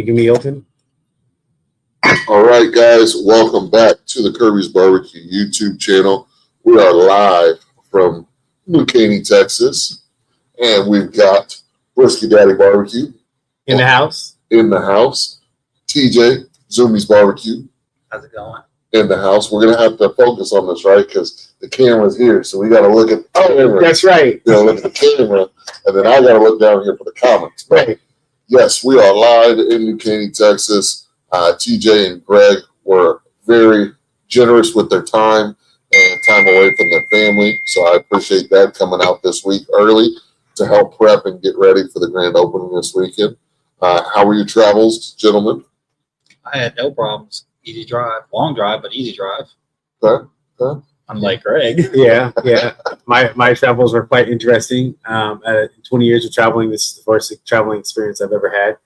Making me open. All right, guys, welcome back to the Kirby's Barbecue YouTube channel. We are live from New Caney, Texas, and we've got Brisket Daddy Barbecue In the house. TJ Zoomies Barbecue. How's it going? In the house. We're gonna have to focus on this, right? Because the camera's here, so we got to look at the camera. That's right. Look at the camera, and then I got to look down here for the comments. Right. Yes, we are live in New Caney, Texas. TJ and Greg were very generous with their time and time away from their family, so I appreciate that, coming out this week early to help prep and get ready for the grand opening this weekend. How were your travels, gentlemen? I had no problems. Easy drive, long drive, but easy drive. Okay. Unlike Greg. Yeah. My travels were quite interesting. 20 years of traveling, this is the first traveling experience I've ever had.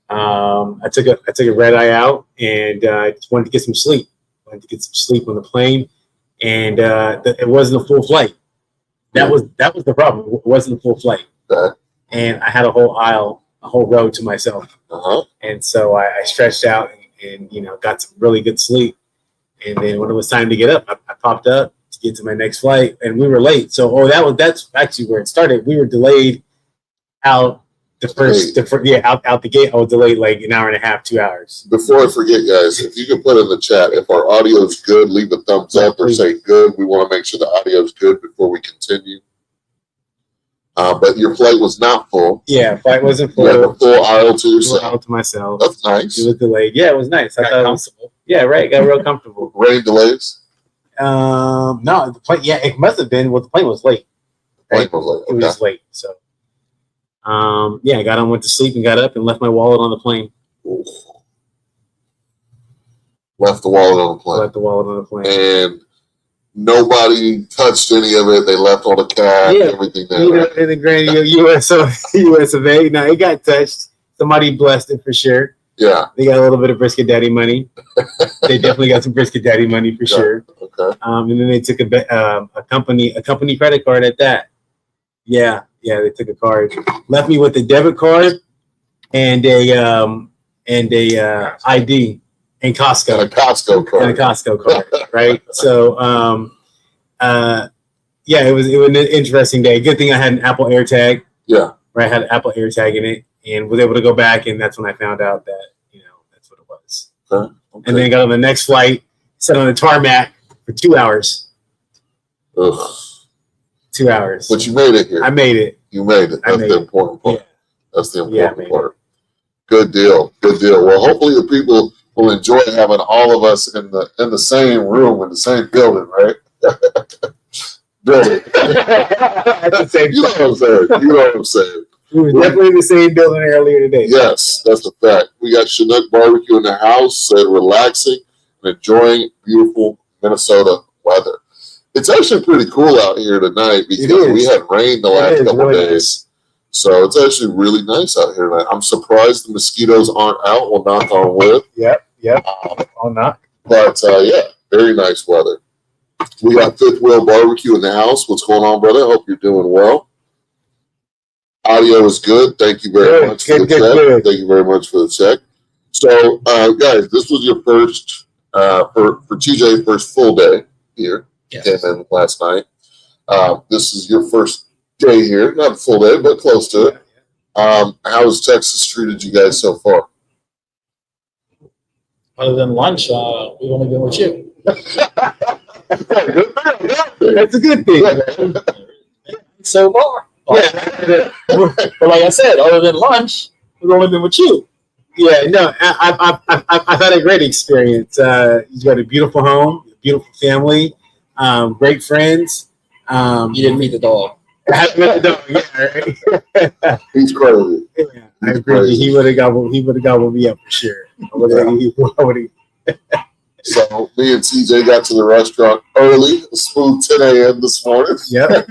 I took a red eye out, and I just wanted to get some sleep. I wanted to get some sleep on the plane, and it wasn't a full flight. That was the problem. It wasn't a full flight, and I had a whole row to myself. And so I stretched out and got some really good sleep. And then when it was time to get up, I popped up to get to my next flight, and we were late. So that's actually where it started. We were delayed out out the gate. I was delayed like an hour and a half, 2 hours. Before I forget, guys, if you can put in the chat, if our audio is good, leave a thumbs up or say good. We want to make sure the audio is good before we continue. But your flight was not full. Yeah, flight wasn't full. You had a full aisle to yourself. Full aisle to myself. That's nice. It was delayed. Yeah, it was nice. I thought comfortable. Yeah, right. Got real comfortable. Rain delays? No, the plane. Yeah, it must have been. Well, the plane was late. Right? Plane was late. Okay. It was late. So, I got on, went to sleep, and got up and left my wallet on the plane. Oof. Left the wallet on the plane. And nobody touched any of it. They left all the cash, everything there. In the grand US of A. No, it got touched. Somebody blessed it for sure. Yeah. They got a little bit of Brisket Daddy money. They definitely got some Brisket Daddy money for sure. Okay. And then they took a company credit card at that. Yeah, they took a card. Left me with a debit card and a ID and Costco. And a Costco card. Right? So it was an interesting day. Good thing I had an Apple AirTag. Yeah. Right, I had an Apple AirTag in it and was able to go back, and that's when I found out that that's what it was. Okay. And then got on the next flight, sat on the tarmac for 2 hours. Ugh. 2 hours. But you made it here. I made it. You made it. That's the important part. Yeah. That's the important part. Good deal. Well, hopefully the people will enjoy having all of us in the same room, in the same building, right? Building. You know what I'm saying. We were definitely in the same building earlier today. Yes, that's a fact. We got Chinook Barbecue in the house, said relaxing and enjoying beautiful Minnesota weather. It's actually pretty cool out here tonight because we had rain the last couple days. So it's actually really nice out here tonight. I'm surprised the mosquitoes aren't out. We'll knock on wood. Yep. I'll knock. But very nice weather. We got Fifth Wheel Barbecue in the house. What's going on, brother? Hope you're doing well. Audio is good. Thank you very much for the check. Thank you very much for the check. So, guys, this was your first, for TJ, first full day here. Yes. Came in last night. This is your first day here. Not a full day, but close to it. How has Texas treated you guys so far? Other than lunch, we've only been with you. That's a good thing. So far. But like I said, other than lunch, we've only been with you. Yeah, no, I've had a great experience. You got a beautiful home, a beautiful family, great friends. You didn't meet the dog. I haven't met the dog. Yeah, He's crazy. Yeah, I agree. He would have gobbled me up for sure. So me and TJ got to the restaurant early, a smooth 10 a.m. this morning. Yep.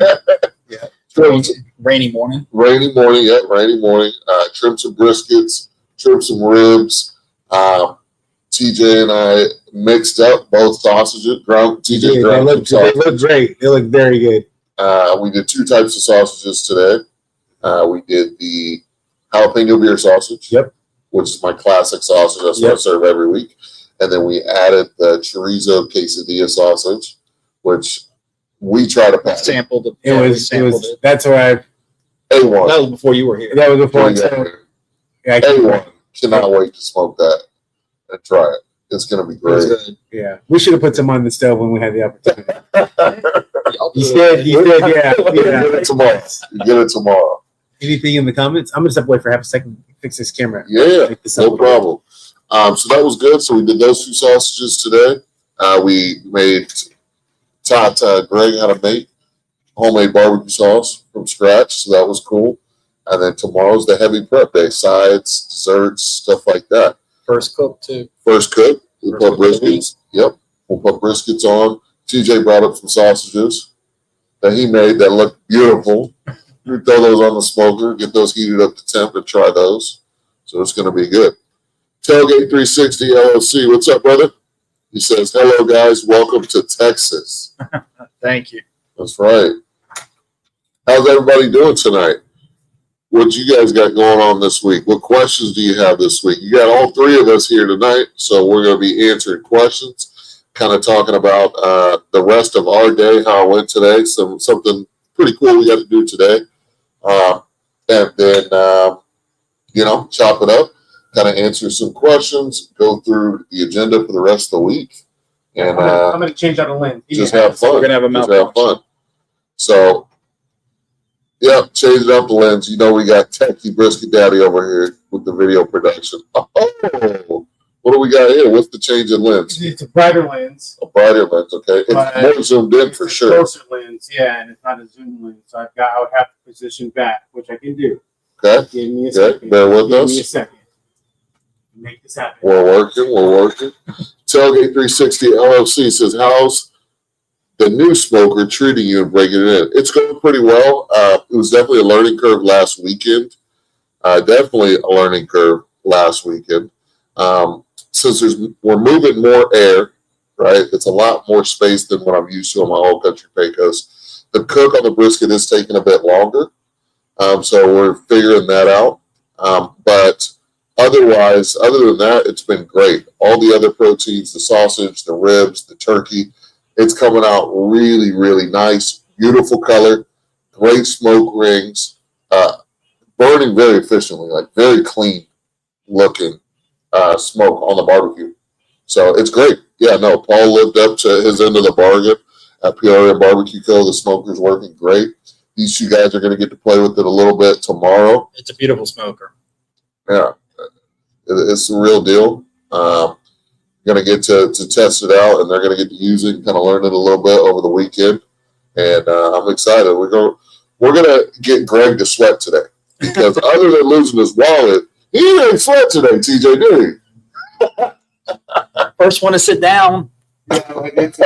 Rainy morning. Rainy morning. Trimmed some briskets, trimmed some ribs. TJ and I mixed up both sausages. TJ ground some sausages. They look great. They look very good. We did 2 types of sausages today. We did the jalapeno beer sausage. Yep. which is my classic sausage. That's what I serve every week. And then we added the chorizo quesadilla sausage, which we try to pass. Sampled it. It was. That's where A1. That was before you were here. that was before. Yeah, A1. Cannot wait to smoke that and try it. It's going to be great. Yeah, we should have put some on the stove when we had the opportunity. He said, yeah. You get it tomorrow. You get it tomorrow. Anything in the comments? I'm gonna step away for half a second to fix this camera. Yeah, Make this no up. problem. So that was good. So we did those 2 sausages today. We made Greg had to make homemade barbecue sauce from scratch, so that was cool. And then tomorrow's the heavy prep day, sides, desserts, stuff like that. First cook too. First cook, we First put cook of the briskets. Yep, we'll put briskets on. TJ brought up some sausages that he made that looked beautiful. We throw those on the smoker, get those heated up to temp, and try those. So it's going to be good. Tailgate 360 LLC, what's up, brother? He says, hello, guys. Welcome to Texas. Thank you. That's right. How's everybody doing tonight? What you guys got going on this week? What questions do you have this week? You got all 3 of us here tonight, so we're going to be answering questions, kind of talking about the rest of our day, how it went today, something pretty cool we got to do today. And then, chop it up, kind of answer some questions, go through the agenda for the rest of the week. And I'm going to change out a lens. just have fun. We're gonna have a Just mouth have fun. So, yeah, changing up the lens. You know, we got Techie Brisket Daddy over here with the video production. Oh, what do we got here? What's the change in lens? It's a brighter lens. A brighter lens, okay. It's But more zoomed in it's for a sure. Closer lens, yeah, and it's not a zoom lens. So I would have to position back, which I can do. Okay, Give me a okay. second. Bear with Give me a us. second. Make this happen. We're working. Tailgate 360 LLC says, how's the new smoker treating you and breaking it in? It's going pretty well. It was definitely a learning curve last weekend. Definitely a learning curve last weekend. Since we're moving more air, right? It's a lot more space than what I'm used to on my old country Pecos. The cook on the brisket is taking a bit longer. So we're figuring that out. But otherwise, other than that, it's been great. All the other proteins, the sausage, the ribs, the turkey, it's coming out really, really nice. Beautiful color, great smoke rings, burning very efficiently, like very clean looking smoke on the barbecue. So it's great. Yeah, no, Paul lived up to his end of the bargain at Peoria Barbecue Co. The smoker's working great. These 2 guys are going to get to play with it a little bit tomorrow. It's a beautiful smoker. Yeah, it's the real deal. Going to get to test it out, and they're going to get to use it and kind of learn it a little bit over the weekend. And I'm excited. We're gonna get Greg to sweat today because other than losing his wallet, he didn't sweat today. TJ, did he? First one to sit down. Yeah, it's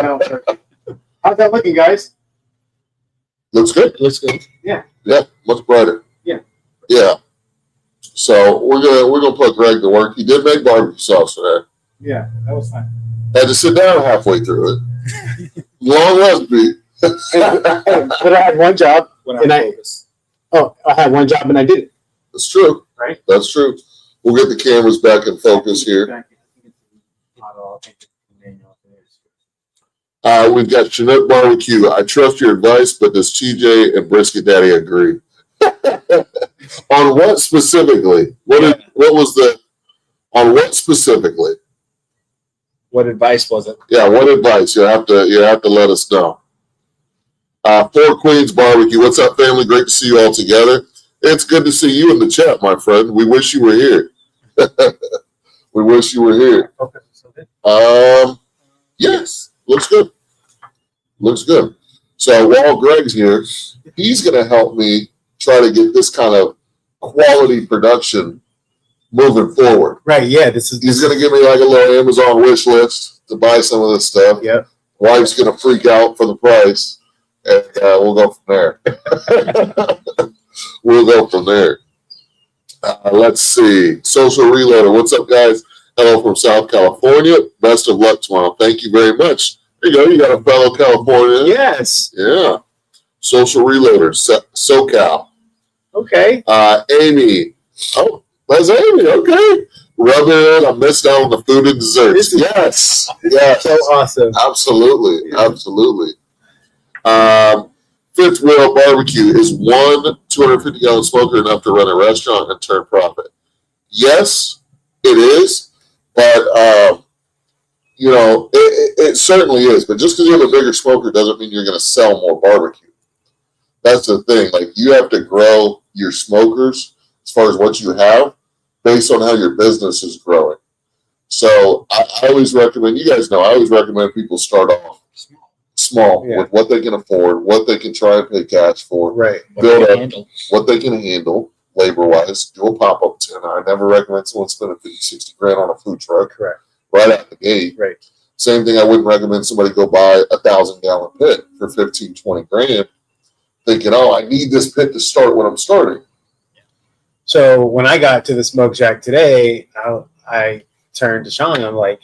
how's that looking, guys? Looks good. It looks good. Yeah, much brighter. Yeah. Yeah. So we're gonna put Greg to work. He did make barbecue sauce today. Yeah, that was fun. Had to sit down halfway through it. Long recipe. But I had one job. And I had one job and I did it. That's true. Right. That's true. We'll get the cameras back in focus here. We've got Chinook Barbecue. I trust your advice, but does TJ and Brisket Daddy agree? On what specifically? On what specifically? What advice was it? Yeah, what advice? You have to let us know. Four Queens Barbecue. What's up, family? Great to see you all together. It's good to see you in the chat, my friend. We wish you were here. We wish you were here. Yes, looks good. Looks good. So while Greg's here, he's going to help me try to get this kind of quality production moving forward. Right. Yeah. He's going to give me like a little Amazon wish list to buy some of this stuff. Yep. Wife's going to freak out for the price, and we'll go from there. We'll go from there. Let's see. Social Reloader. What's up, guys? Hello from South California. Best of luck tomorrow. Thank you very much. There you go. You got a fellow Californian. Yes. Yeah. Social Reloader. SoCal. Okay. Amy. Oh, That's Amy. Okay. Rub it in. I missed out on the food and desserts. Yes. Yes. So awesome. Absolutely. Absolutely. Fifth Wheel Barbecue. Is one 250-gallon smoker enough to run a restaurant and turn profit? Yes, it is. But, it certainly is. But just because you have a bigger smoker doesn't mean you're going to sell more barbecue. That's the thing. Like, you have to grow your smokers as far as what you have based on how your business is growing. So I always recommend, you guys know, I always recommend people start off small with what they can afford, what they can try and pay cash for, Right. build up what they can handle labor-wise, do a pop-up tent. I never recommend someone spending 50, 60 grand on a food truck. Correct. Right out the gate. Right. Same thing, I wouldn't recommend somebody go buy 1,000-gallon pit for 15, 20 grand, thinking, oh, I need this pit to start when I'm starting. So when I got to the smoke shack today, I turned to Sean and I'm like,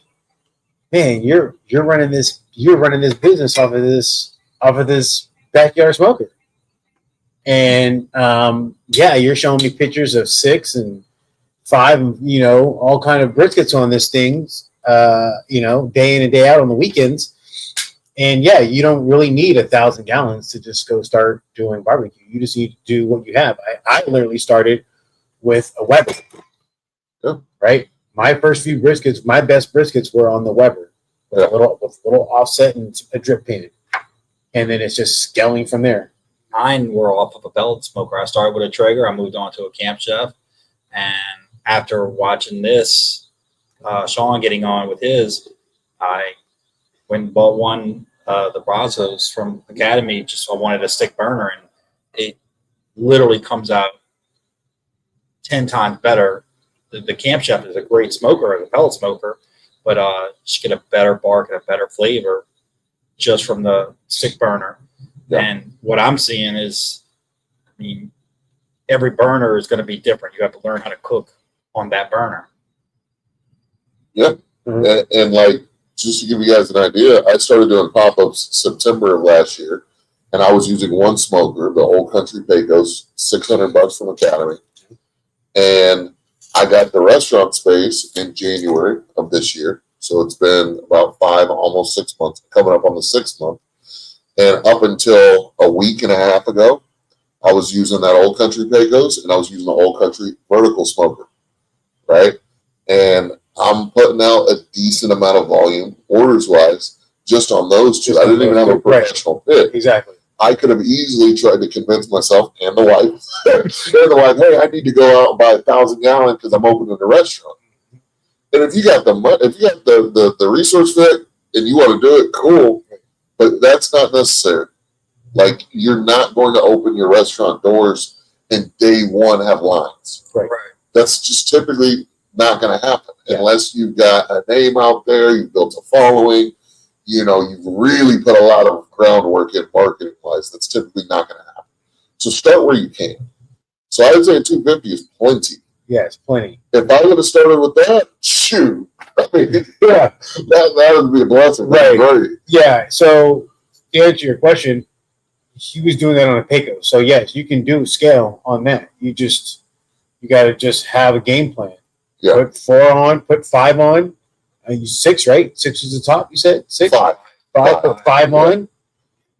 man, you're running this business off of this backyard smoker. And you're showing me pictures of 6 and 5, all kind of briskets on this thing, day in and day out on the weekends. And you don't really need 1,000 gallons to just go start doing barbecue. You just need to do what you have. I literally started with a Weber. Yeah. Right. My first few briskets, my best briskets were on the Weber with a little offset and a drip pan. And then it's just scaling from there. Mine were off of a pellet smoker. I started with a Traeger. I moved on to a Camp Chef. And after watching this, Sean getting on with his, I went and bought one, the Brazos from Academy. I wanted a stick burner, and it literally comes out 10 times better. The Camp Chef is a great smoker, as a pellet smoker, but just get a better bark and a better flavor just from the stick burner. Yeah. And what I'm seeing is, every burner is going to be different. You have to learn how to cook on that burner. Yeah. Mm-hmm. And like, just to give you guys an idea, I started doing pop-ups September of last year, and I was using one smoker, the Old Country Pecos, $600 from Academy. And I got the restaurant space in January of this year. So it's been about 5, almost 6 months, coming up on the 6th month. And up until a week and a half ago, I was using that Old Country Pecos, and I was using the Old Country vertical smoker, right? And I'm putting out a decent amount of volume, orders-wise, just on those two. I didn't even have a professional pit. Exactly. I could have easily tried to convince myself and the wife, hey, I need to go out and buy 1,000 gallon because I'm opening a restaurant. And if you got the resource fit and you want to do it, cool. But that's not necessary. Like, you're not going to open your restaurant doors and day one have lines. Right. That's just typically not going to happen unless you've got a name out there, you've built a following, you've really put a lot of groundwork in marketing wise. That's typically not going to happen. So start where you can. So I would say 250 is plenty. Yeah, it's plenty. If I would have started with that, shoot. That would be a blessing. Right. Yeah. So to answer your question, he was doing that on a Pecos. So yes, you can do scale on that. You got to just have a game plan. Yeah. Put 4 on, put 5 on. You 6, right? 6 is the top. You said 6. 5. Put 5 on.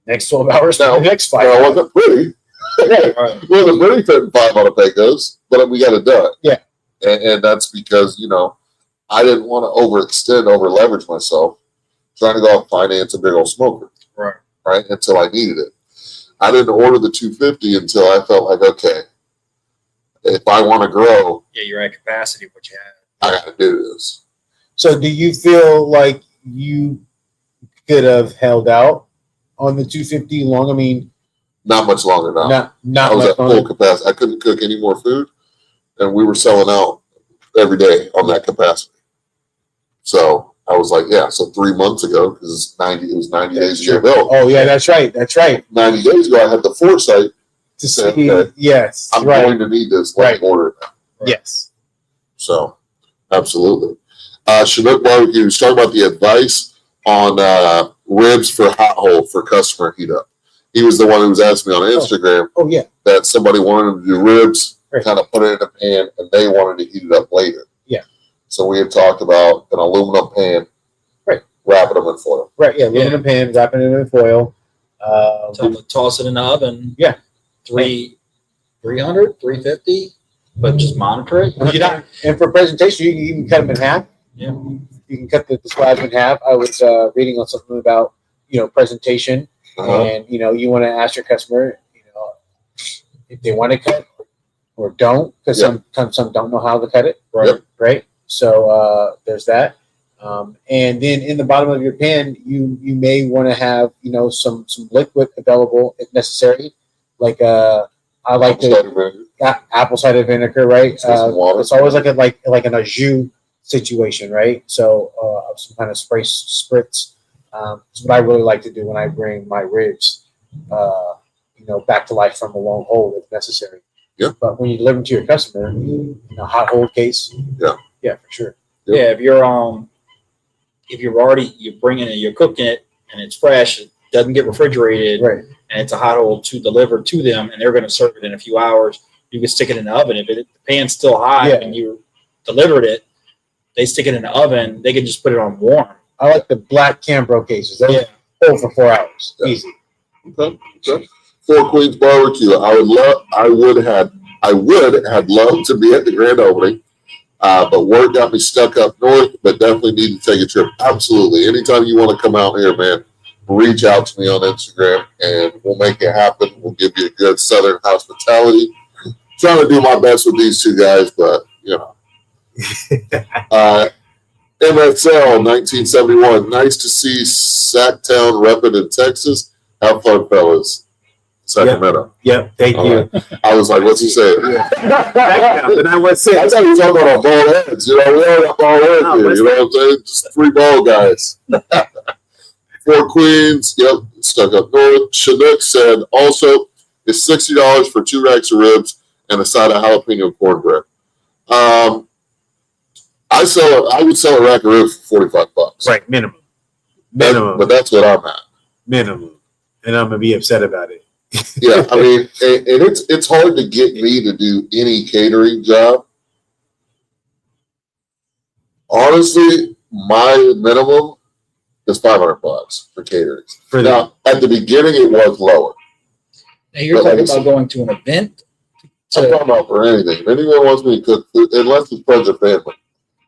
Next 12 hours. Now, next 5. Now, it wasn't pretty. It wasn't pretty putting 5 on a Pecos, but we got it done. Yeah. And that's because, I didn't want to overextend, over leverage myself, trying to go out and finance a big old smoker. Right. Until I needed it. I didn't order the 250 until I felt like, okay, if I want to grow, you're at capacity of what you have. I got to do this. So do you feel like you could have held out on the 250 long? I mean, not much longer now. Not I was much at full capacity. I couldn't cook any more food, and we were selling out every day on that capacity. So I was like, so 3 months ago, because it was 90 days to get built. Oh yeah, that's right. 90 days ago, I had the foresight to see. Okay, yes, I'm going to need this. Let me order it now. Yes. So, absolutely. Chinook Barbecue was talking about the advice on ribs for hot hole for customer heat up. He was the one who was asking me on Instagram Oh yeah. that somebody wanted him to do ribs Right. kind of put it in a pan, and they wanted to heat it up later. Yeah. So we had talked about an aluminum pan, Right. wrapping them in foil. Right. Yeah. Aluminum pan, wrapping it in foil. Tell them to toss it in the oven. Yeah. 300, 350, but just monitor it. And for presentation, you can cut them in half. Yeah. You can cut the slabs in half. I was reading on something about presentation, and you want to ask your customer, if they want to cut or don't, because some don't know how to cut it. Right. Yep. Right. So there's that. And then in the bottom of your pan, you may want to have some liquid available if necessary, like I like to apple cider vinegar, right? Some water. It's always like an au jus situation, right? So some kind of spritz. It's what I really like to do when I bring my ribs, back to life from a long hold if necessary. Yeah. But when you deliver them to your customer, hot hold case. Yeah, for sure. Yeah, if you're bringing it, you're cooking it, and it's fresh, it doesn't get refrigerated, Right. and it's a hot hold to deliver to them, and they're going to serve it in a few hours. You can stick it in the oven. If the pan's still hot and you delivered it, they stick it in the oven. They can just put it on warm. I like the black Cambro cases. Those hold for 4 hours. Yeah. Easy. Okay. Four Queens Barbecue. I would have loved to be at the grand opening, but work got me stuck up north. But definitely need to take a trip. Absolutely. Anytime you want to come out here, man, reach out to me on Instagram and we'll make it happen. We'll give you a good Southern hospitality. Trying to do my best with these two guys, but MSL 1971. Nice to see Sacktown repping in Texas. Have fun, fellas. Sacramento. Yep. Thank you. I was like, what's he saying? And I was saying, I thought he was talking about ball heads. We all got ball heads here. You know what I'm saying? Just 3 ball guys. Four Queens. Yep. Stuck up north. Chinook said also it's $60 for 2 racks of ribs and a side of jalapeno cornbread. I would sell a rack of ribs for $45. right, minimum. But that's what I'm at. Minimum. And I'm going to be upset about it. Yeah, I mean, and it's hard to get me to do any catering job. Honestly, my minimum is $500 for catering. Now, at the beginning, it was lower. Now you're talking about going to an event. I'm talking about for anything. If anyone wants me to cook food, unless it's friends or family,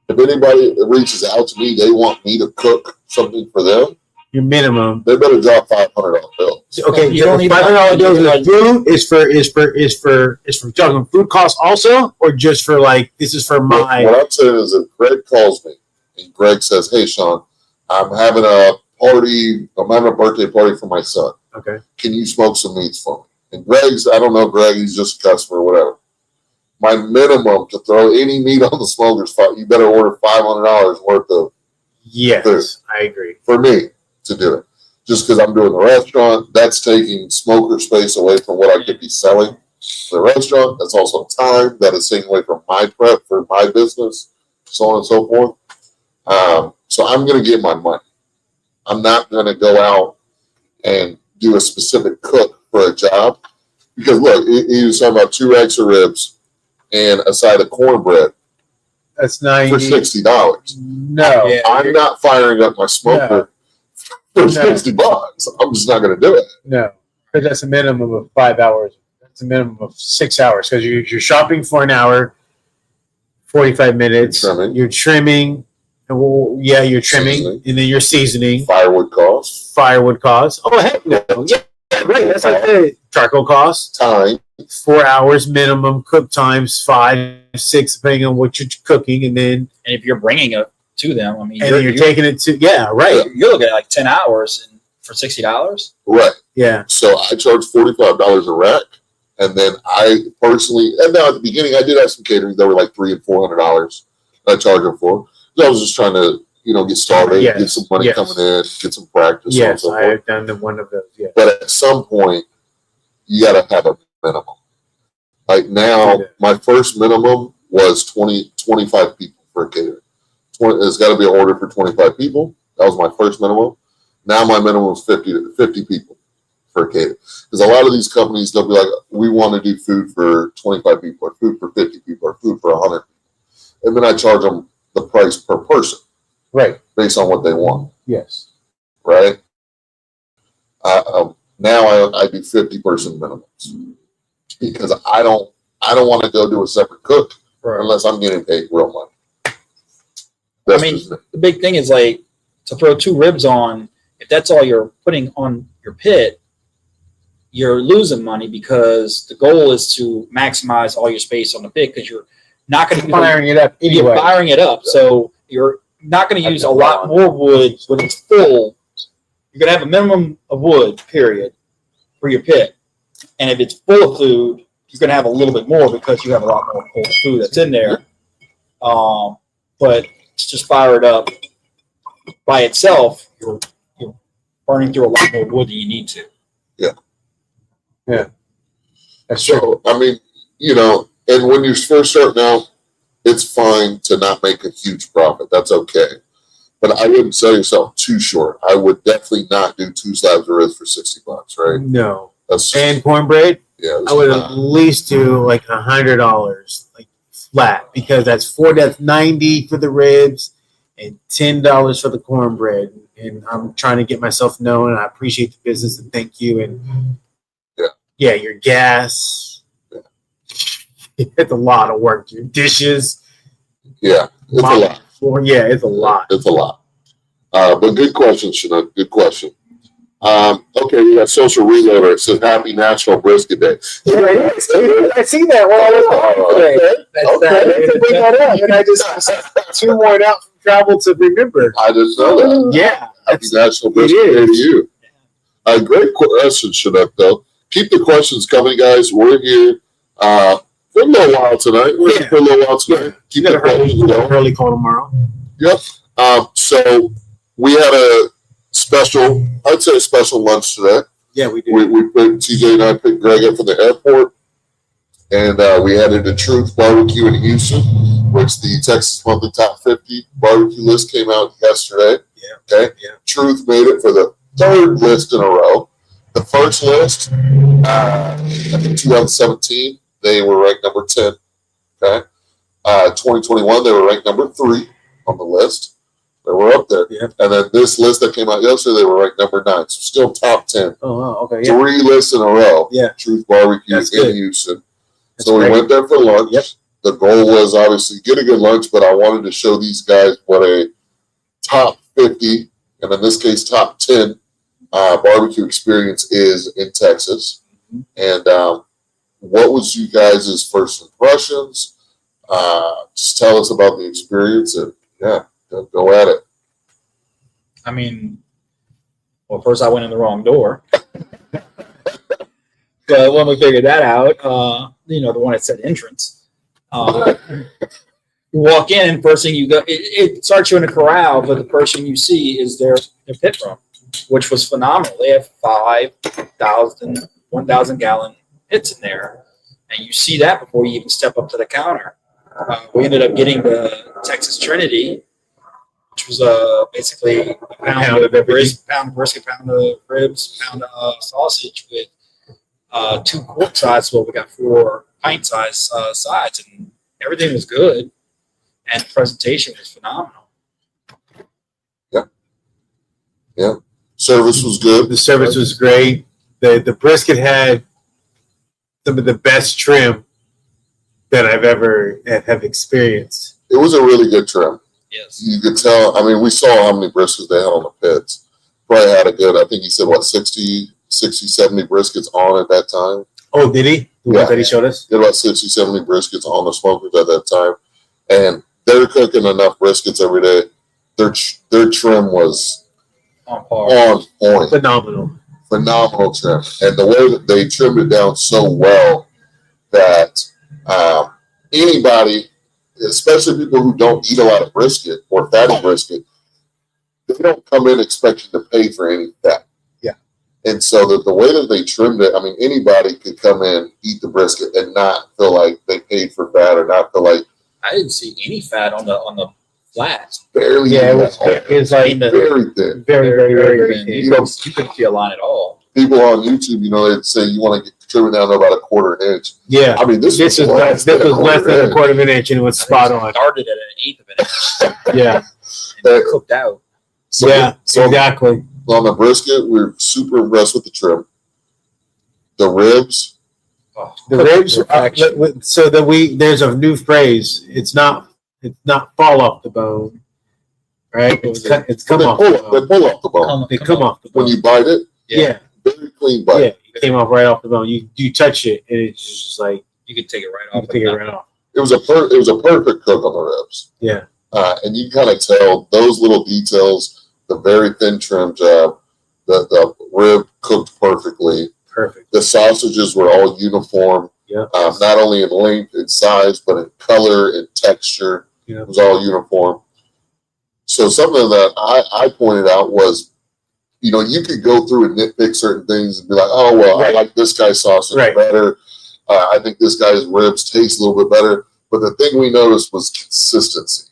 if anybody reaches out to me, they want me to cook something for them. Your minimum. They better drop $500 bill. Okay, You don't need $500 bills of food is for talking food costs also, or just for this is for my. What I'm saying is, if Greg calls me and Greg says, "Hey, Sean, I'm having a party. I'm having a birthday party for my son. Okay. Can you smoke some meats for me?" And I don't know Greg. He's just a customer, or whatever. My minimum to throw any meat on the smoker's fire, you better order $500 worth of Yes, food. I agree. For me to do it. Just because I'm doing the restaurant, that's taking smoker space away from what I could be selling for the restaurant. That's also time that is taking away from my prep for my business, so on and so forth. So I'm going to get my money. I'm not going to go out and do a specific cook for a job. Because look, he was talking about 2 racks of ribs and a side of cornbread That's for $90. $60. No. Yeah. I'm not firing up my smoker for $60. I'm just not going to do it. No, because that's a minimum of 5 hours. That's a minimum of 6 hours because you're shopping for an hour, 45 minutes. Trimming. You're trimming. You're trimming, Seasoning. and then you're seasoning. Firewood costs, Firewood costs. Oh heck no! Yeah, right. That's like the charcoal costs. time. 4 hours minimum. Cook times 5, 6, depending on what you're cooking, and then And if you're bringing it to them, I mean, you're taking it to right. You're looking at like 10 hours for $60. Right. Yeah. So I charge $45 a rack. And then I personally, and now at the beginning, I did have some catering that were like $300 and $400 I charge them for. So I was just trying to, get started, Yes. get some money coming in, get some practice. Yes, so on I and so forth. have done one of those. Yeah. But at some point, you got to have a minimum. Like now, my first minimum was 25 people for a catering. It's got to be an order for 25 people. That was my first minimum. Now my minimum is 50 people for catering. Because a lot of these companies, they'll be like, we want to do food for 25 people or food for 50 people or food for 100 people. And then I charge them the price per person Right. based on what they want, Yes. right? Now I do 50-person minimums because I don't want to go do a separate cook unless I'm getting paid real money. That's just it. The big thing is like to throw 2 ribs on. If that's all you're putting on your pit, you're losing money because the goal is to maximize all your space on the pit because you're not going to be Firing it up You're anyway. firing it up, so you're not going to use a lot more wood when it's full. You're going to have a minimum of wood, period, for your pit. And if it's full of food, you're going to have a little bit more because you have a lot more cold food that's in there. But to just fire it up by itself, you're burning through a lot more wood than you need to. That's true. So, I mean, you know, and when you're first starting out, it's fine to not make a huge profit. That's okay. But I wouldn't sell yourself too short. I would definitely not do 2 slabs of ribs for $60, right? No. That's And cornbread, yeah. I would at least do like $100, like flat, because that's $90 for the ribs and $10 for the cornbread. And I'm trying to get myself known. And I appreciate the business and thank you. And yeah, your gas. Yeah. It's a lot of work. Your dishes. Yeah, it's a lot. Floor. Yeah, it's a lot. It's a lot. But good question, Chinook. Good question. Okay, we got Social Reloader. It says Happy National Brisket Day. I see that when I was home today. To bring that up, and I just 2 worn out from travel to remember. I didn't know that. Yeah, Happy National Brisket Day to you. Great question, Chinook, though. Keep the questions coming, guys. We're here for a little while tonight. We're here for a little while tonight. Keep the questions going. Early call tomorrow. Yep. So we had a special, I'd say a special lunch today. Yeah, we did. We picked, TJ and I picked Greg up from the airport, and we headed to Truth Barbecue in Houston, which the Texas Monthly Top 50 barbecue list came out yesterday. Yeah. Okay. Yeah. Truth made it for the 3rd list in a row. The first list, I think 2017, they were ranked number 10. Okay. 2021, they were ranked number 3 on the list. They were up there. Yeah. And then this list that came out yesterday, they were ranked number 9. So still top 10. Oh, wow. Okay. Yeah. 3 lists in a row. Yeah. Truth Barbecue That's in good. Houston. That's So we great. went there for lunch. Yep. The goal was obviously get a good lunch, but I wanted to show these guys what a top 50, and in this case, top 10 barbecue experience is in Texas. And what was you guys' first impressions? Just tell us about the experience, and yeah, go at it. I mean, well, first I went in the wrong door. But when we figured that out, the one that said entrance, you walk in and first thing you go, it starts you in a corral, but the first thing you see is their pit room, which was phenomenal. They have 1,000 gallon pits in there, and you see that before you even step up to the counter. We ended up getting the Texas Trinity, which was basically a pound of brisket, pound of ribs, pound of sausage with 2 quart size. Well, we got 4 pint size sides, and everything was good, and the presentation was phenomenal. Yeah, service was good. The service was great. The brisket had some of the best trim that I've ever have experienced. It was a really good trim. Yes. You could tell. I mean, we saw how many briskets they had on the pits. Probably had a good, I think he said, 60, 70 briskets on at that time. Oh, did he? The one that he showed us? He had about 60, 70 briskets on the smokers at that time. And they're cooking enough briskets every day. Their trim was On par. on point. Phenomenal trim. And the way that they trimmed it down so well that anybody, especially people who don't eat a lot of brisket or fatty brisket, they don't come in expecting to pay for any fat. Yeah. And so the way that they trimmed it, I mean, anybody could come in, eat the brisket, and not feel like they paid for fat or not feel like I didn't see any fat on the flats. barely. Yeah, it was like very thin. very thin. thin. You couldn't see a line at all. people on YouTube, they'd say you want to trim it down to about a quarter inch. Yeah. I mean, this This was was less than a inch. quarter of an inch, and it was spot on. Started at an eighth of an inch Yeah. and it cooked out. So, Yeah. so Exactly. on the brisket, we're super impressed with the trim. The ribs, Oh, The cooked ribs. to perfection. So that there's a new phrase. It's not fall off the bone, right? It's come they off. pull, The they bone. pull off the bone. They come off the When bone. you bite it, Yeah. very clean bite. Yeah. It came off right off the bone. You touch it, and it's just like You could take it right you off. take it right off. It was a perfect cook on the ribs. Yeah. And you kind of tell those little details, the very thin trim job, the rib cooked perfectly. Perfect. The sausages were all uniform, Yeah. not only in length and size, but in color and texture. Yeah. It was all uniform. So something that I pointed out was, you could go through and nitpick certain things and be like, oh, well, Right. I like this guy's sausage Right. better. I think this guy's ribs taste a little bit better. But the thing we noticed was consistency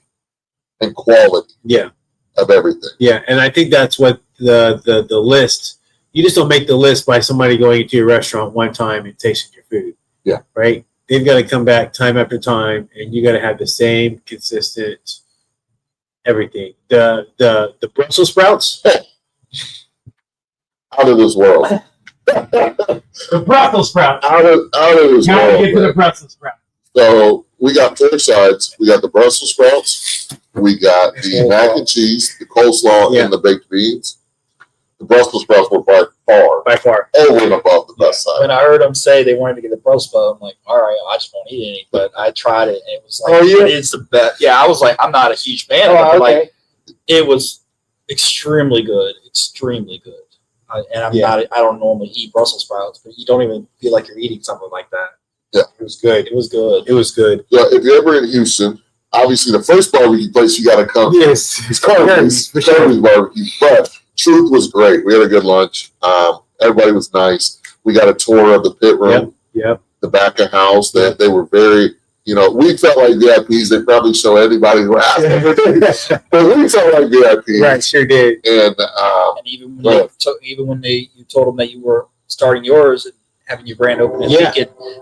and quality Yeah. of everything. Yeah. And I think that's what the list. You just don't make the list by somebody going into your restaurant one time and tasting your food. Yeah. Right. They've got to come back time after time, and you got to have the same consistent everything. The Brussels sprouts. Out of this world. The Brussels sprouts. Out of this Gotta world. get to the man. Brussels sprouts. So we got 4 sides. We got the Brussels sprouts. We got the mac and cheese, the coleslaw, Yeah. and the baked beans. The Brussels sprouts were by far By far. over and above the best side. When I heard them say they wanted to get the Brussels sprout, I'm like, all right, I just won't eat any. But I tried it, and it was like, Oh, yeah? it is the best. Yeah, I was like, I'm not a huge fan of it, but like, it was extremely good, extremely good. And I'm Yeah. not, I don't normally eat Brussels sprouts, but you don't even feel like you're eating something like that. It was good. It was good. It was good. Yeah, if you're ever in Houston, obviously the first barbecue place you got to come to Yes. is Kirby's. For sure. Kirby's barbecue. But Truth was great. We had a good lunch. Everybody was nice. We got a tour of the pit room, Yep. the back of house. They were very, we felt like VIPs. They probably show anybody who asked. But we felt like VIPs. Right. Sure did. And And even when you told them that you were starting yours and having your brand open and Yeah.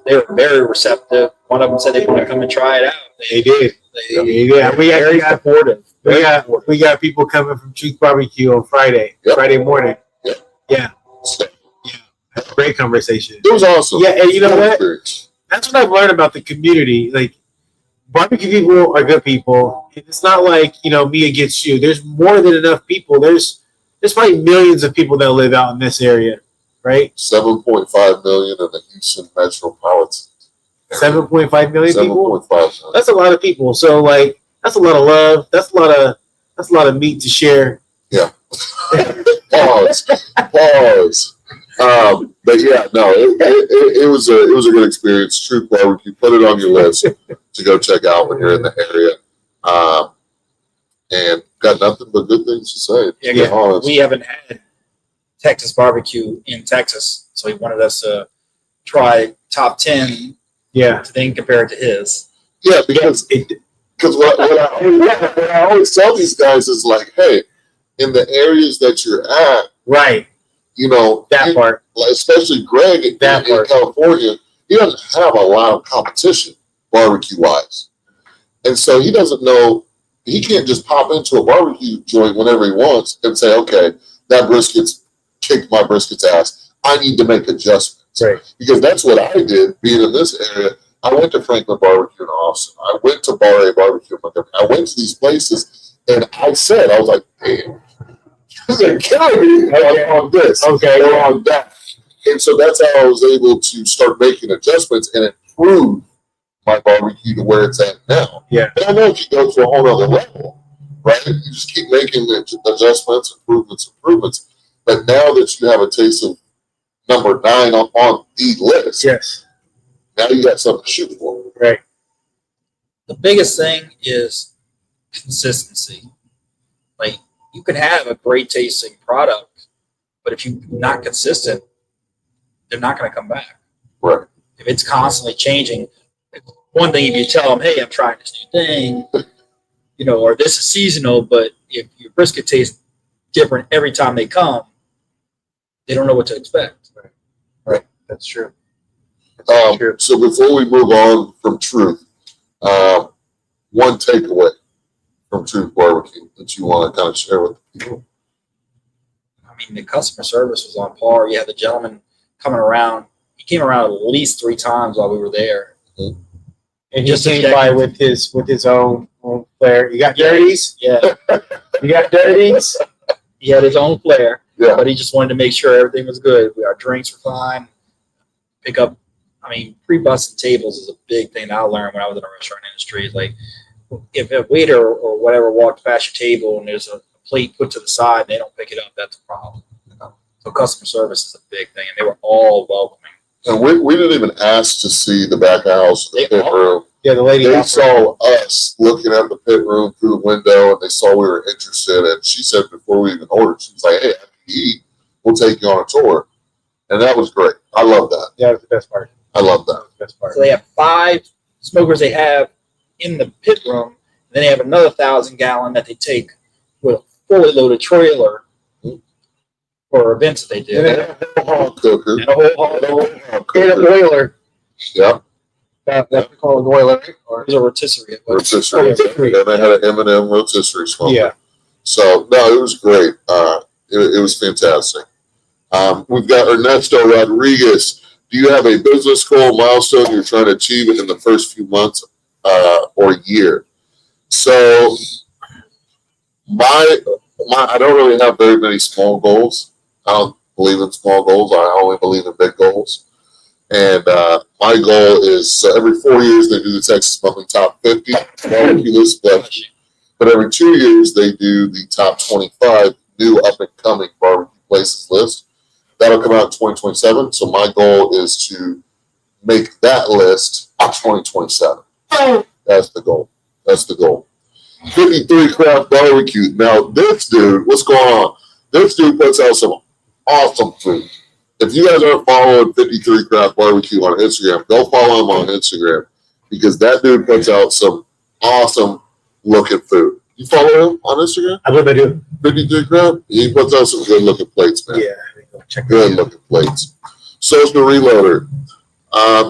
they were very receptive. One of them said they want to come and try it out. They did. They Yeah. We very got supportive. we got people coming from Truth Barbecue on Friday. Yep. Friday morning. Yep. Yeah. Great conversation. it was awesome. Yeah, and you know Good what? experience. That's what I've learned about the community. Like, barbecue people are good people. It's not like, me against you. There's more than enough people. There's probably millions of people that live out in this area, right? 7.5 million in the Houston metropolitan. 7.5 million people. 7.5 million. That's a lot of people. So, like, that's a lot of love. That's a lot of meat to share. Pause. But yeah, no, it was a good experience. True barbecue. Put it on your list to go check out when you're in the area. And got nothing but good things to say. To be Yeah, honest. we haven't had Texas barbecue in Texas, so he wanted us to try top 10 Yeah. to then compare it to his. Yeah, because what I always tell these guys is like, hey, in the areas that you're at, Right. That part. like especially Greg in That part. California, he doesn't have a lot of competition barbecue wise. And so he doesn't know, he can't just pop into a barbecue joint whenever he wants and say, okay, that brisket's kicked my brisket's ass. I need to make adjustments. Right. Because that's what I did being in this area. I went to Franklin Barbecue in Austin. I went to Bar A Barbecue in Montgomery. I went to these places and I was like, damn, they're killing me on this Okay. or on that. And so that's how I was able to start making adjustments and improve my barbecue to where it's at now. Yeah. But I know it can go to a whole other level, right? You just keep making the adjustments, improvements. But now that you have a taste of number 9 on the list, Yes. now you got something to shoot for. Right. The biggest thing is consistency. Like, you can have a great tasting product, but if you're not consistent, they're not going to come back. Right. If it's constantly changing, it's one thing if you tell them, hey, I'm trying this new thing, or this is seasonal, but if your brisket tastes different every time they come, they don't know what to expect. That's true. That's true. So before we move on from Truth, one takeaway from Truth Barbecue that you want to kind of share with people. I mean, the customer service was on par. You had the gentleman coming around. He came around at least 3 times while we were there. And he Just to came check by in. with his own flair. You got dirties? Yeah, You got dirties? he had his own flair, Yeah. but he just wanted to make sure everything was good. Our drinks were fine. Pick up, I mean, pre-busting tables is a big thing that I learned when I was in the restaurant industry. Like, if a waiter or whatever walked past your table and there's a plate put to the side and they don't pick it up, that's a problem. So customer service is a big thing, and they were all welcoming. And we didn't even ask to see the back of house, the pit room. Yeah, the lady. They saw us looking at the pit room through the window, and they saw we were interested. And she said before we even ordered, she was like, "Hey, after you eat, we'll take you on a tour." And that was great. I love that. Yeah, that's the best part. I love that. That's the best part. So they have 5 smokers they have in the pit room, and then they have another 1,000-gallon that they take with a fully loaded trailer for events that they do. Hog cooker. And a whole hog. Hog And a cooker. boiler. Yeah. That's called a boiler. Or There's a rotisserie. Rotisserie. Rotisserie. And they had an M&M rotisserie smoker. yeah. So, no, it was great. It was fantastic. We've got Ernesto Rodriguez. Do you have a business goal milestone you're trying to achieve in the first few months or year? So, I don't really have very many small goals. I don't believe in small goals. I only believe in big goals. And my goal is, so every 4 years they do the Texas Monthly Top 50 barbecue list, but every 2 years they do the top 25 new up-and-coming barbecue places list. That'll come out in 2027. So my goal is to make that list in 2027. That's the goal. That's the goal. 53 Craft Barbecue. Now, this dude, what's going on? This dude puts out some awesome food. If you guys aren't following 53 Craft Barbecue on Instagram, go follow him on Instagram because that dude puts out some awesome looking food. You follow him on Instagram? I believe I do. 53 Craft? He puts out some good looking plates, man. Yeah. Check Good that out. looking plates. Social Reloader.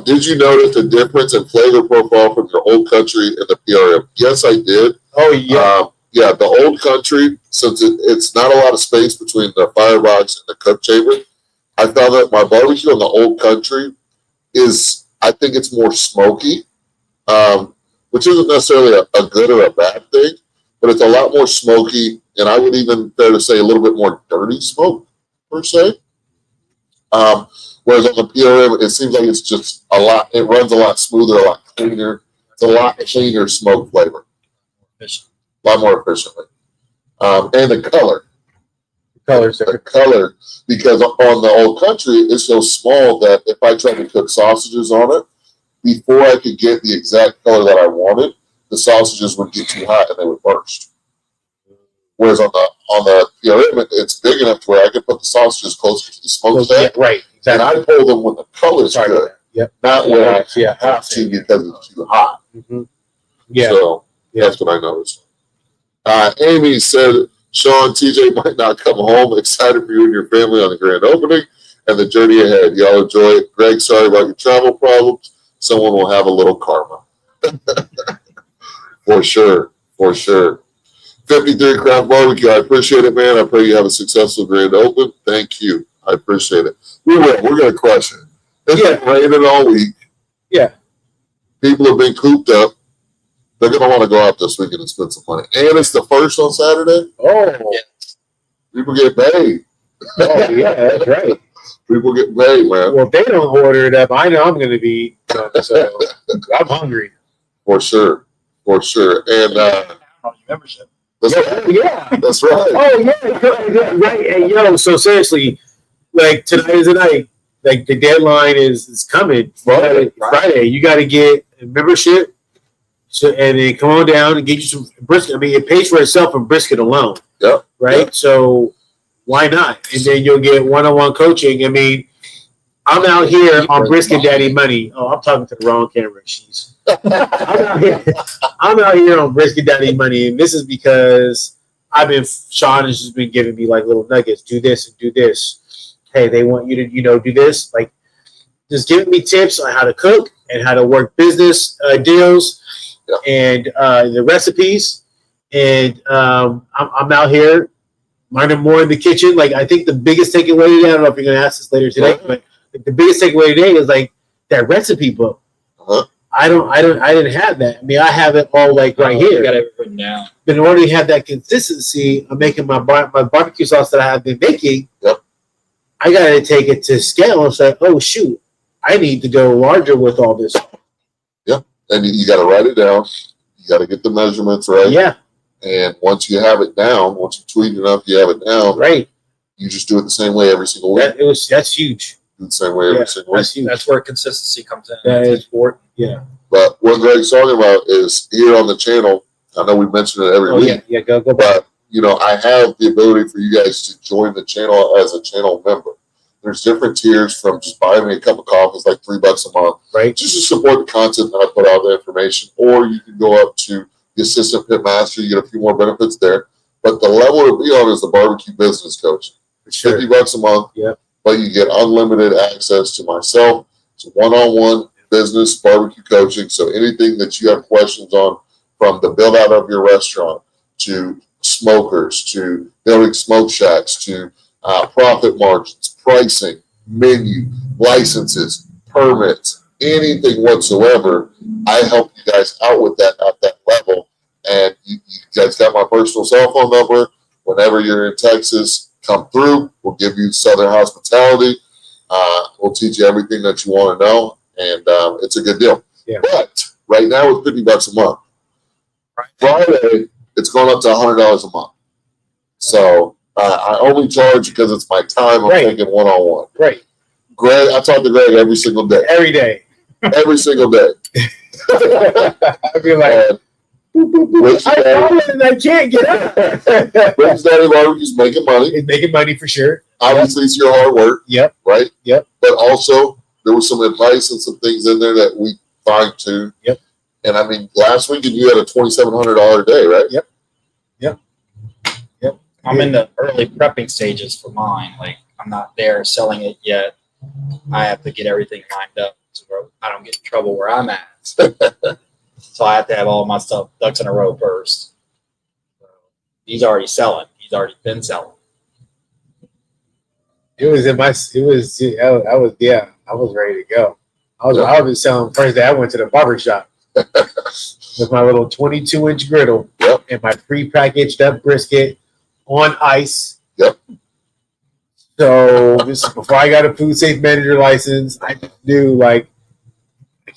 Did you notice the difference in flavor profile from your old country and the PRM? Yes, I did. Oh, yeah. Yeah, the old country, since it's not a lot of space between the firebox and the cook chamber, I found that my barbecue in the old country is, I think it's more smoky, which isn't necessarily a good or a bad thing, but it's a lot more smoky, and I would even dare to say a little bit more dirty smoke, per se. Whereas on the PRM, it seems like it's just it runs a lot smoother, a lot cleaner. It's a lot cleaner smoke flavor, a lot more efficiently. And the color. Colors. The color, because on the old country, it's so small that if I tried to cook sausages on it, before I could get the exact color that I wanted, the sausages would get too hot and they would burst. Whereas on the PRM, it's big enough to where I could put the sausages closer to the smokestack, Yeah, right. and Exactly. I pull them when the color's Sorry about good, that. Yep. not when I Yeah. have to because it's too hot. Mm-hmm. Yeah. So Yeah. that's what I noticed. Amy said, Sean, TJ might not come home. Excited for you and your family on the grand opening and the journey ahead. Y'all enjoy it. Greg, sorry about your travel problems. Someone will have a little karma. For sure. For sure. 53 Craft Barbecue. I appreciate it, man. I pray you have a successful grand open. Thank you. I appreciate it. We will. We're going to crush it. It's been raining all week. Yeah. People have been cooped up. They're going to want to go out this weekend and spend some money. And it's the first on Saturday. Oh. People get paid. Oh, yeah, that's right. People get paid, man. Well, if they don't order it up, I know I'm going to be. So I'm hungry. For sure. For sure. And On your membership. that's right. Yeah. That's right. Oh, yeah. Right. And, so seriously, like tonight is the night. Like the deadline is coming. Friday. You got to get a membership. So, and then come on down and get you some brisket. I mean, it pays for itself from brisket alone. Yep. Right? Yep. So why not? And then you'll get one-on-one coaching. I mean, I'm out here on Brisket Daddy money. Oh, I'm talking to the wrong camera. Jeez. I'm out here on Brisket Daddy money. And this is because Sean has just been giving me like little nuggets. Do this and do this. hey, they want you to, do this. Like, just giving me tips on how to cook and how to work business deals and the recipes. And I'm out here learning more in the kitchen. Like, I think the biggest takeaway today, I don't know if you're going to ask this later today, but the biggest takeaway today is like that recipe book. I didn't have that. I mean, I have it all like right here. You got it written down. But in order to have that consistency of making my barbecue sauce that I have been making, I got to take it to scale and say, oh, shoot, I need to go larger with all this. Yeah. And you got to write it down. You got to get the measurements right. Yeah. And once you have it down, once you tweet enough, you have it down. Right. You just do it the same way every single week. That's huge. Do the same way every single week. That's huge. That's where consistency comes in. That is important. Yeah. But what Greg's talking about is here on the channel. I know we mention it every week. Yeah. Go back. But, I have the ability for you guys to join the channel as a channel member. There's different tiers from just buying me a cup of coffee. It's like $3 a month. Right. Just to support the content that I put out, the information. Or you can go up to the assistant pit master. You get a few more benefits there. But the level to be on is the barbecue business coach. It's Sure. $50 a month. Yep. But you get unlimited access to myself. It's one-on-one business barbecue coaching. So anything that you have questions on, from the build out of your restaurant to smokers to building smoke shacks to profit margins, pricing, menu, licenses, permits, anything whatsoever, I help you guys out with that at that level. And you guys got my personal cell phone number. Whenever you're in Texas, come through. We'll give you Southern hospitality. We'll teach you everything that you want to know. And it's a good deal. Yeah. But right now it's $50 a month. Friday, it's going up to $100 a month. So I only charge because it's my time. I'm taking one-on-one. Right. Greg, I talk to Greg every single day. Every day. Every single day. I feel like I can't get up. Rick's Daddy Barbecue's making money. It's making money for sure. Obviously, it's your hard work. Yep. Right? Yep. But also, there was some advice and some things in there that we fine-tuned. Yep. And I mean, last week you had a $2,700 a day, right? Yep. I'm in the early prepping stages for mine. Like, I'm not there selling it yet. I have to get everything lined up so I don't get in trouble where I'm at. So I have to have all my stuff ducks in a row first. So he's already selling. He's already been selling. I was ready to go. I was selling first day I went to the barber shop with my little 22-inch griddle and my pre-packaged up brisket on ice. Yep. So this is before I got a food safe manager license. I just knew like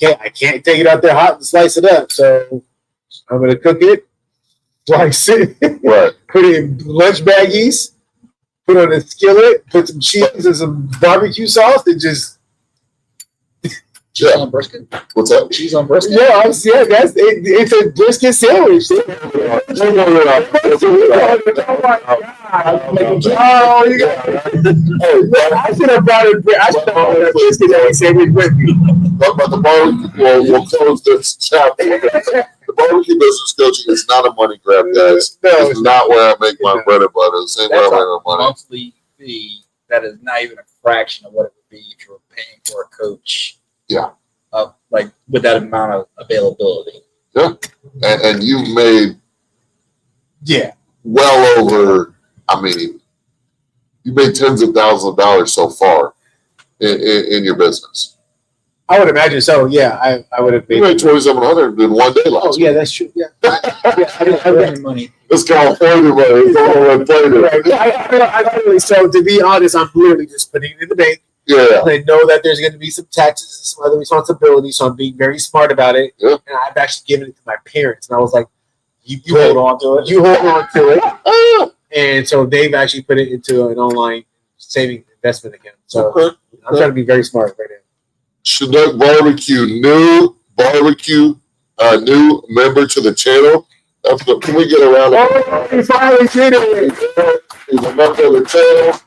I can't take it out there hot and slice it up. So I'm gonna cook it, slice it, Right. put it in lunch baggies, put on a skillet, put some cheese and some barbecue sauce, and just Cheese on brisket? What's that? Cheese on brisket? that's it's a brisket sandwich. Oh, you got I should have brought it. I should have brought a brisket sandwich with me. But the barbecue, we'll close this chapter. The barbecue business coaching is not a money grab, guys. No, It's not where I make my bread and butter. It's ain't where I That's make a my money. monthly fee that is not even a fraction of what it would be if you were paying for a coach. Yeah. Like with that amount of availability. And you've made yeah, well over, I mean, you made tens of thousands of dollars so far in your business. I would imagine so. Yeah, I would have You been. made $2,700 in one day Oh last yeah, week. that's true. Yeah, I Money. It's California money. It's all I played it. right. I literally. So to be honest, I'm literally just putting it in the bank. Yeah. I know that there's going to be some taxes and some other responsibilities, so I'm being very smart about it. Yeah. And I've actually given it to my parents, and I was like, "You Good. hold on to it. You hold on to it." And so they've actually put it into an online saving investment account. So Okay. I'm trying to be very smart right now. Chinook Barbecue, new member to the channel. Can we get around? Oh, we finally did it! He's a member of the channel.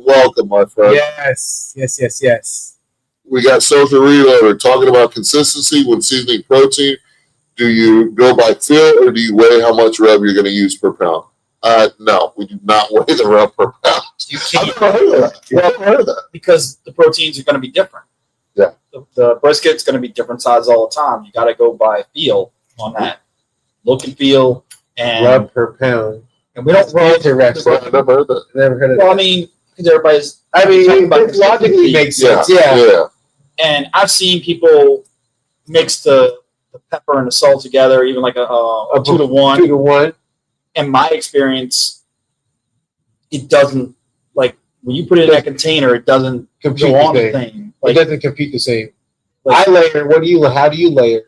Welcome, my friend. Yes. We got Social Reloader talking about consistency when seasoning protein. Do you go by feel or do you weigh how much rub you're going to use per pound? No, we do not weigh the rub per pound. You I've can't never heard of that. I've never heard of that. because the proteins are going to be different. Yeah. The brisket's going to be different size all the time. You got to go by feel on that, look and feel, and Rub per pound. we don't roll. Interesting. I've never heard that. Never heard of Well, I that. mean, because everybody's. I mean, talking about it logically consistency. makes Yeah, sense. Yeah. And I've seen people mix the pepper and the salt together, even like a 2-to-1. 2-to-1. In my experience, it doesn't, like, when you put it in that container, it doesn't Compete go on the the same. thing. It Like, doesn't compete the same. Like- I layer. How do you layer?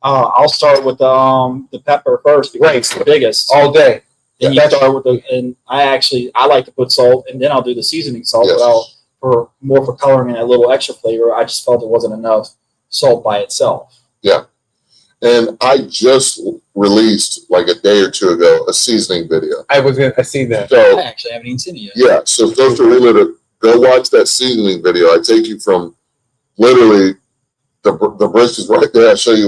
I'll start with the pepper first because it's the biggest. All day. Then you start with and I like to put salt, and then I'll do the seasoning salt. Yes. But for coloring and a little extra flavor, I just felt it wasn't enough salt by itself. And I just released like a day or two ago a seasoning video. I seen that. So I actually haven't even seen it yet. yeah, so Social Reloaded, go watch that seasoning video. I take you from literally the brisket's right there. I show you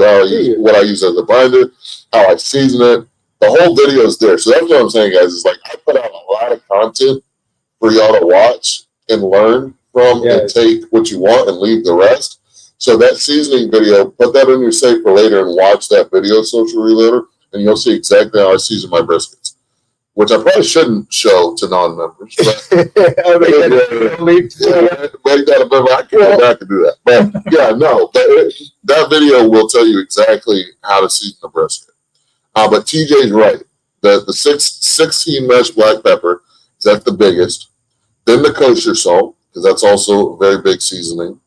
what I use as a binder, how I season it. The whole video is there. So that's what I'm saying, guys. Is like I put out a lot of content for y'all to watch and learn from and Yes. take what you want and leave the rest. So that seasoning video, put that in your safe for later and watch that video, Social Reloader, and you'll see exactly how I season my briskets, which I probably shouldn't show to non-members. But I can go back and do that. But yeah, no, that video will tell you exactly how to season the brisket. But TJ's right. The 16 mesh black pepper is at the biggest. Then the kosher salt, because that's also a very big seasoning.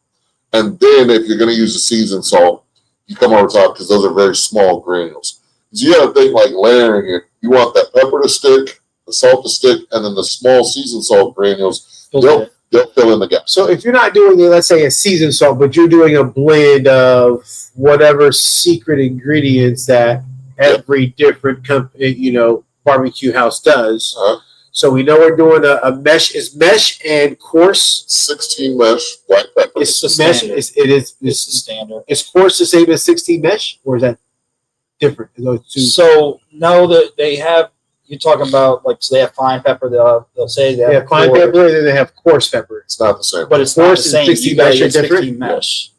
And then if you're going to use a seasoned salt, you come over top because those are very small granules. So you got to think like layering it. You want that pepper to stick, the salt to stick, and then the small seasoned salt granules, they'll fill in the gaps. So if you're not doing, let's say, a seasoned salt, but you're doing a blend of whatever secret ingredients that every different barbecue house does. Uh-huh. So we know we're doing a mesh. Is mesh and coarse? 16 mesh black pepper. Is the mesh? standard. It's the standard. Is coarse the same as 16 mesh, or is that different? Are those two? So no, that they have. You're talking about like so they have fine pepper. They'll say They have fine coarse, pepper, and then they have coarse pepper. It's not the same. but it's not the Coarse and same. 16 You gotta mesh are get 16 different? mesh.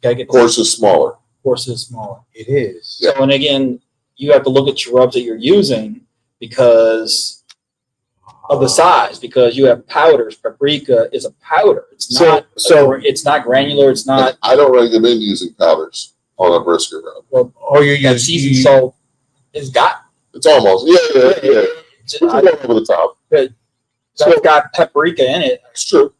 Gotta get Coarse is smaller. coarse is smaller. It is. Yeah. So and again, you have to look at your rubs that you're using because of the size. Because you have powders. Paprika is a powder. It's not. It's not granular. It's not. I don't recommend using powders on a brisket rub. Oh, you're That using seasoned salt is got. It's almost, yeah. It's Put it over the top. That's got paprika in it, It's true.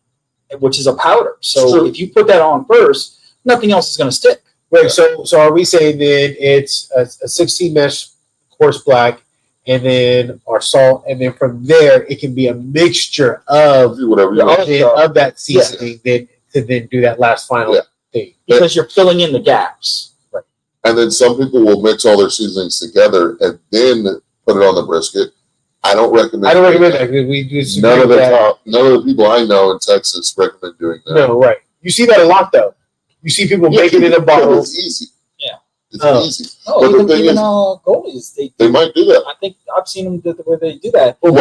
which is a powder. So Sure. if you put that on first, nothing else is going to stick. Wait, so are we saying then it's a 16 mesh coarse black, and then our salt, and then from there it can be a mixture of Do whatever you want. of that seasoning, then to then do that last final Yeah. thing. Because you're filling in the gaps. And then some people will mix all their seasonings together and then put it on the brisket. I don't recommend. I don't doing recommend that because we just None of the people I know in Texas recommend doing that. No, right. You see that a lot though. You see people making it in bottles. It's easy. Yeah. It's Oh. easy. No, But the even, thing even is- goalies, They might do that. I think I've seen them the way they do that. Well,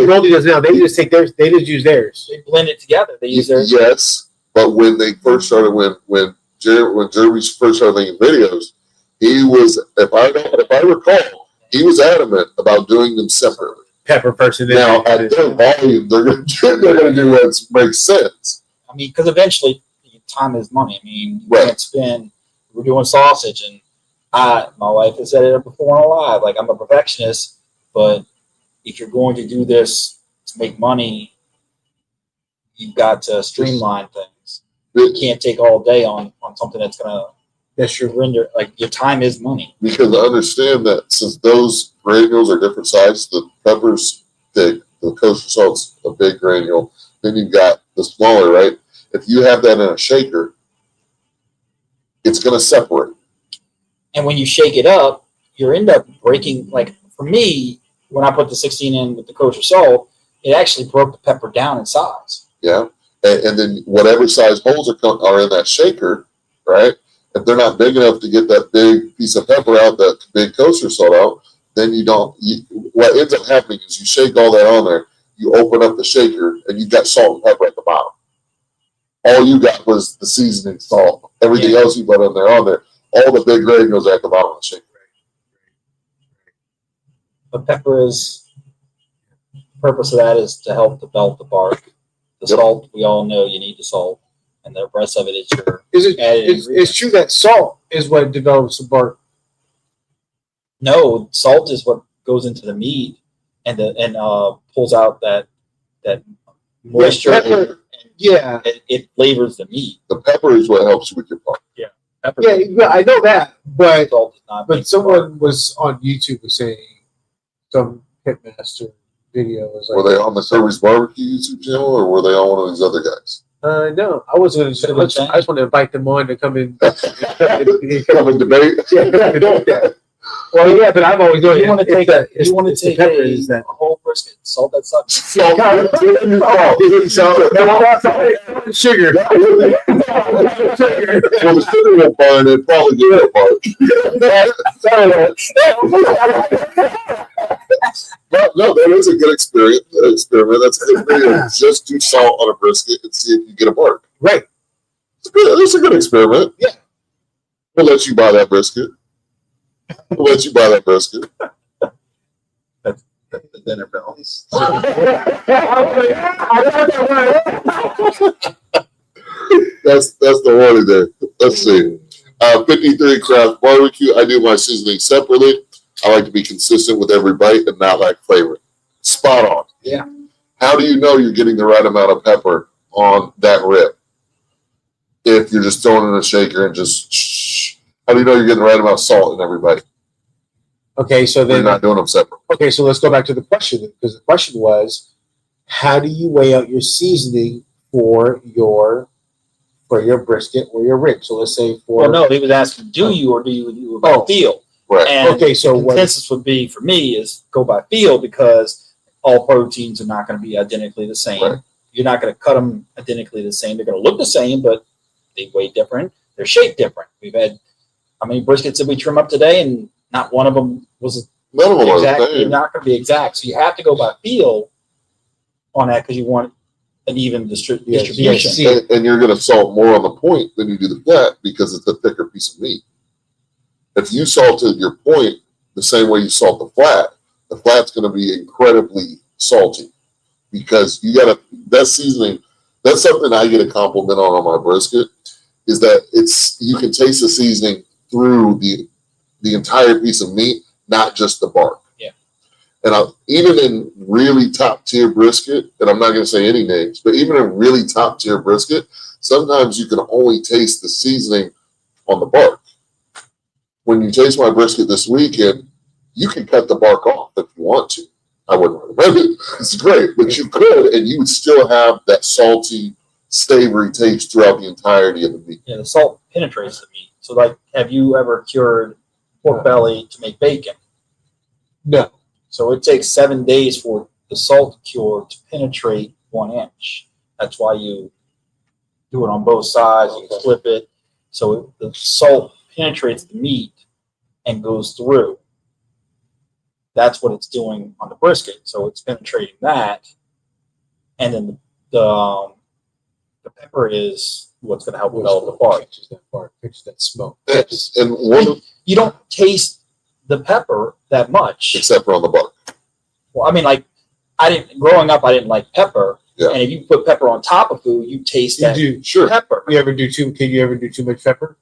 Goldie does now. They just take theirs. They just use theirs. They blend it together. They use their. Yes, but when they first started, when Jeremy first started making videos, he was, if I recall, he was adamant about doing them separately. Pepper person. Now at their volume, they're going to do what makes sense. I mean, because eventually, time is money. I mean, you Right. can't spend. We're doing sausage, and my wife has said it before on live. Like I'm a perfectionist, but if you're going to do this to make money, you've got to streamline things. You can't take all day on something that's gonna That's true. render like your time is money. Because I understand that since those granules are different sizes, the pepper's thick, the kosher salt's a big granule, then you've got the smaller, right? If you have that in a shaker, it's going to separate. And when you shake it up, you end up breaking. Like for me, when I put the 16 in with the kosher salt, it actually broke the pepper down in size. Yeah. And then whatever size holes are in that shaker, right? If they're not big enough to get that big piece of pepper out, that big kosher salt out, then what ends up happening is you shake all that on there, you open up the shaker, and you've got salt and pepper at the bottom. All you got was the seasoning salt. Everything else you put on there. All the big granules are at the bottom of the shaker. But pepper is, the purpose of that is to help develop the bark. The salt, we all know you need the salt, and the rest of it is your added It's ingredient. true that salt is what develops the bark. No, salt is what goes into the meat and pulls out that moisture. pepper. Yeah. It flavors the meat. The pepper is what helps you with your bark. Pepper, Yeah, I know that, but salt does not. make but the bark. someone was on YouTube was saying some pitmaster video was like, Were they on the Kirby's Barbecue YouTube channel, or were they on one of these other guys? no, I wasn't going to. I just want to invite them on to come in. Come and debate. Yeah. Well, yeah, but I'm always doing. You want to take it's you want to the take pepper a is that. whole brisket, salt that sucks. Sugar. Well, the sugar will burn. It probably get a bark. No, that is a good experiment. That's a good video. Just do salt on a brisket and see if you get a bark. Right. It's a good experiment. Yeah. We'll let you buy that brisket. The dinner bells. That's the one there. Let's see. 53 Craft Barbecue. I do my seasoning separately. I like to be consistent with every bite and not lack flavor. Spot on. Yeah. How do you know you're getting the right amount of pepper on that rib? If you're just throwing it in a shaker and just how do you know you're getting the right amount of salt in every bite? Okay, so You're then not doing them separate. okay, so let's go back to the question because the question was, how do you weigh out your seasoning for your brisket or your rib? So let's say for Well, no, he was asking, do you or do you by Oh. feel? Right. And okay, so the what? consensus would be for me is go by feel because all proteins are not going to be identically the same. Right. You're not going to cut them identically the same. They're going to look the same, but they weigh different. They're shaped different. We've had how many briskets did we trim up today, and not one of them was None of them are the exactly same. not going to be exact. So you have to go by feel on that because you want an even distribution. yes. And you're going to salt more on the point than you do the flat because it's a thicker piece of meat. If you salted your point the same way you salt the flat's going to be incredibly salty because you got that seasoning. That's something I get a compliment on my brisket is that you can taste the seasoning through the entire piece of meat, not just the bark. Yeah. And even in really top tier brisket, and I'm not going to say any names, but even in really top tier brisket, sometimes you can only taste the seasoning on the bark. When you taste my brisket this weekend, you can cut the bark off if you want to. I wouldn't recommend it. It's great, but you could, and you would still have that salty, savory taste throughout the entirety of the meat. Yeah, the salt penetrates the meat. So, like, have you ever cured pork belly to make bacon? No. So it takes 7 days for the salt cure to penetrate 1 inch. That's why you do it on both sides. You flip it. So the salt penetrates the meat and goes through. That's what it's doing on the brisket. So it's penetrating that. And then the pepper is what's going to help develop the bark. Catches that smoke. And one, You don't taste the pepper that much. except for on the bark. Well, I mean, like, growing up, I didn't like pepper. Yeah. And if you put pepper on top of food, you taste that You do. Sure. pepper. Can you ever do too much pepper?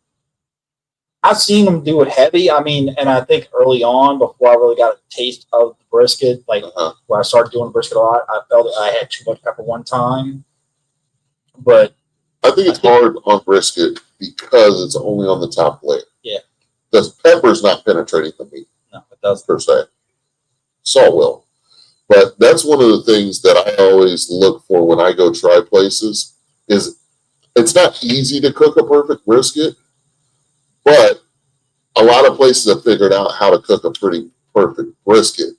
I've seen them do it heavy. I mean, and I think early on, before I really got a taste of the brisket, like Uh-huh. where I started doing brisket a lot, I felt that I had too much pepper one time. But I think it's hard on brisket because it's only on the top layer. Yeah. Because pepper's not penetrating the meat no, it doesn't. per se. Salt will. But that's one of the things that I always look for when I go try places is it's not easy to cook a perfect brisket, but a lot of places have figured out how to cook a pretty perfect brisket.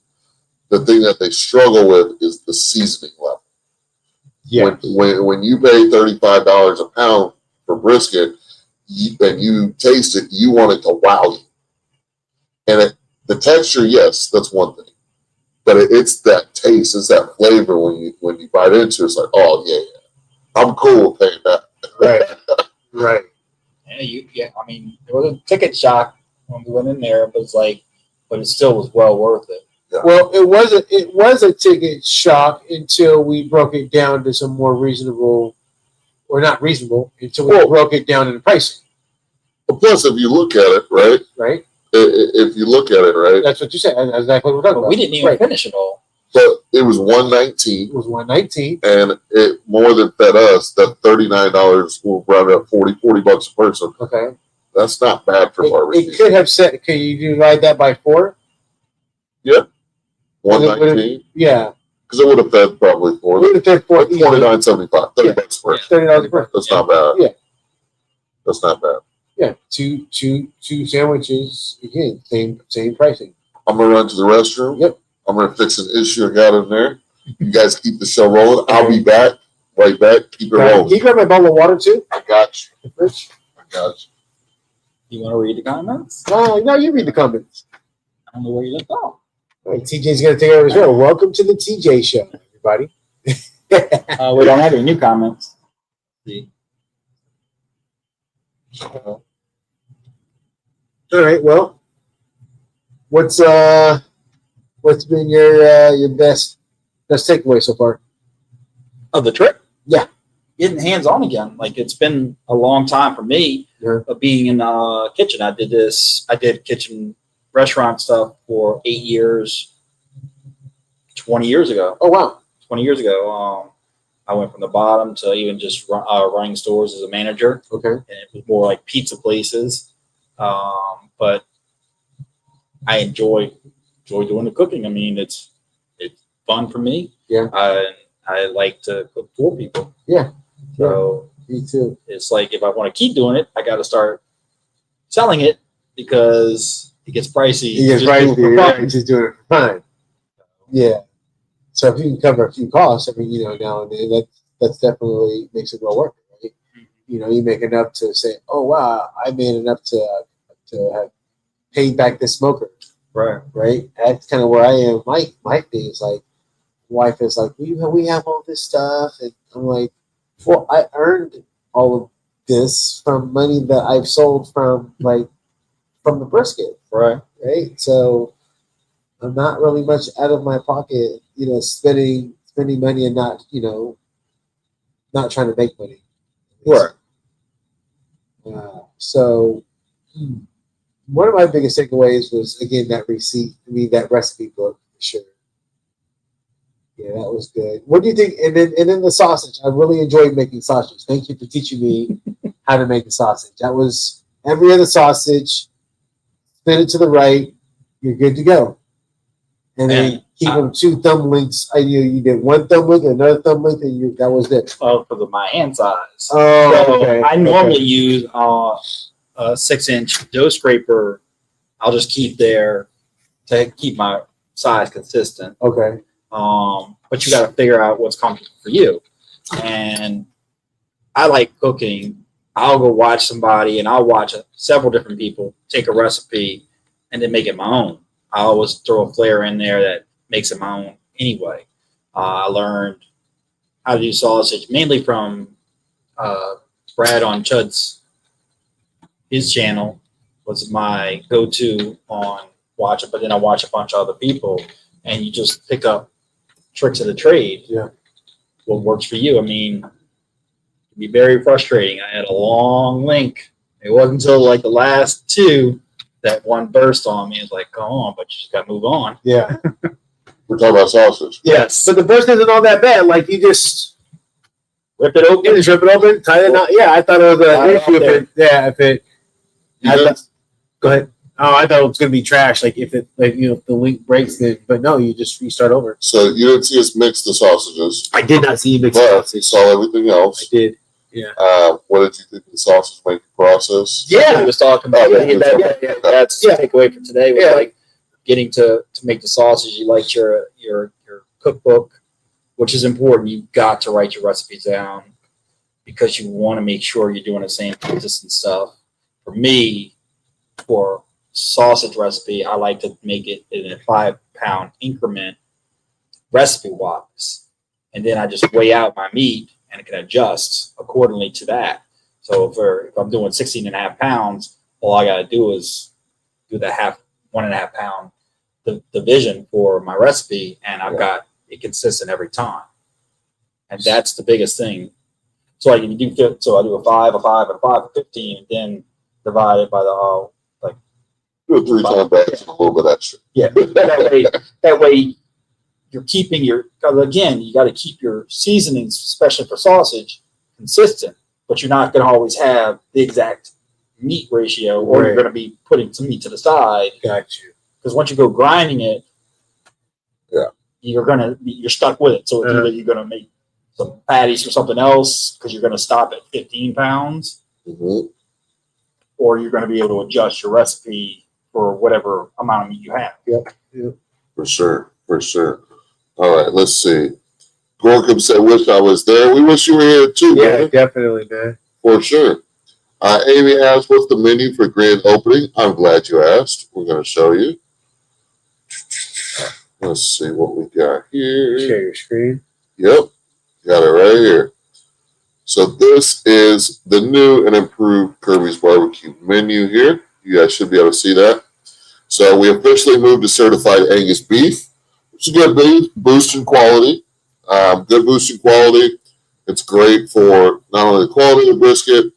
The thing that they struggle with is the seasoning level. Yeah. When you pay $35 a pound for brisket and you taste it, you want it to wow you. And The texture, yes, that's one thing. But it's that taste, it's that flavor when you bite into it. It's like, oh yeah. I'm cool with paying that. Right. Right. Yeah, I mean, there was a ticket shock when we went in there, but it still was well worth it. Yeah. Well, it was a ticket shock until we broke it down to some more reasonable, or not reasonable, until we broke it down in the pricing. But plus, if you look at it, right? Right. If you look at it, right? That's what you said. That's exactly what we're talking But about. we didn't even Right. finish it all. But it was $119, It was 119. and it more than fed us. That $39 will round up $40 a person. Okay. That's not bad for barbecue. It could have said. Can you divide that by 4? $119, Yeah. because it would have fed probably four. We would have said 4. Like $29.75, $30 a person. $30 a person. That's not bad. Yeah. That's not bad. Yeah. Two sandwiches. Again, same pricing. I'm gonna run to the restroom. Yep. I'm gonna fix an issue I got in there. You guys keep the show rolling. I'll be back. Right back. Keep it Can rolling. you grab my bottle of water too? I got you. Rich? I got you. You want to read the comments? No, you read the comments. I don't know where you left off. All right, TJ's going to take over as well. Welcome to the TJ show, everybody. We don't have any new comments. See. All right. Well, what's been your best takeaway so far? Of the trip? Yeah. Getting hands on again. Like, it's been a long time for me of being in the kitchen. I did kitchen restaurant stuff for 8 years, 20 years ago. Oh wow. 20 years ago. I went from the bottom to even just running stores as a manager. Okay. And it was more like pizza places. But I enjoy doing the cooking. I mean, it's fun for me. Yeah. I like to cook for people. Yeah. So Me too. it's like, if I want to keep doing it, I got to start selling it, because it gets pricey. He gets Just right do it for here. fun. Right, just doing it for fun. Yeah. So if you can cover a few costs, I mean, now and then, that's definitely makes it well worth it, right? You make enough to say, oh wow, I made enough to have paid back this smoker, Right. right? That's kind of where I am. My thing is like, wife is like, we have all this stuff, and I'm like, well, I earned all of this from money that I've sold from the brisket, Right. right? So I'm not really much out of my pocket, spending money and not trying to make money. Right. So one of my biggest takeaways was, again, that recipe book for sure. Yeah, that was good. What do you think? And then the sausage. I really enjoyed making sausage. Thank you for teaching me how to make the sausage. That was every other sausage. Spin it to the right. You're good to go. And then keep them 2 thumb lengths. I knew you did 1 thumb length, another thumb length, and that was it. Oh, for my hand size. Oh, So okay. I normally use a 6-inch dough scraper. I'll just keep there to keep my size consistent. Okay. But you got to figure out what's comfortable for you. And I like cooking. I'll go watch somebody, and I'll watch several different people take a recipe and then make it my own. I always throw a flair in there that makes it my own anyway. I learned how to do sausage mainly from Brad on Chud's. His channel was my go-to on watching, but then I watch a bunch of other people, and you just pick up tricks of the trade. Yeah. What works for you? I mean, it can be very frustrating. I had a long link. It wasn't until like the last 2 that one burst on me. It's like, go on, but you just got to move on. Yeah. We're talking about sausage. Yes. But the burst isn't all that bad. Like, you just Rip it open. just rip it open, tie it out. Yeah, I thought it was Tie an it issue out there. if it. You I did? thought- Go ahead. Oh, I thought it was gonna be trash. Like if it, if the link breaks, then but no, you just restart over. So you didn't see us mix the sausages, I did not see you mix but sausage. you saw everything I else. did. What did you think of the sausage making process? He was talking about Oh, yeah. that's Yeah. the takeaway for today was Yeah. like getting to make the sausage. You like your cookbook, which is important. You've got to write your recipes down because you want to make sure you're doing the same consistent stuff. For me, for sausage recipe, I like to make it in a 5-pound increment recipe wise. And then I just weigh out my meat and it can adjust accordingly to that. So if I'm doing 16.5 pounds, all I got to do is do the 1.5 pound division for my recipe, and I've got it consistent every time. And that's the biggest thing. So like if you do, so I do a 5, a 5, and a 5, 15, and then divide it by the Do a 3-time batch and a little bit extra. yeah. That way you're keeping again, you got to keep your seasonings, especially for sausage, consistent. But you're not going to always have the exact meat ratio, or you're going to be putting some meat to the side. Got you. Because once you go grinding it, you're stuck with it. So it's either you're going to make some patties or something else because you're going to stop at 15 pounds, or you're going to be able to adjust your recipe for whatever amount of meat you have. Yep. For sure. All right, let's see. Gorkum said, wish I was there. We wish you were here too, Yeah, man. definitely, man. For sure. Amy asked, what's the menu for grand opening? I'm glad you asked. We're going to show you. Let's see what we got here. Share your screen. Yep. Got it right here. So this is the new and improved Kirby's Barbecue menu here. You guys should be able to see that. So we officially moved to certified Angus beef, which is good beef, boosting quality. Good boosting quality. It's great for not only the quality of the brisket,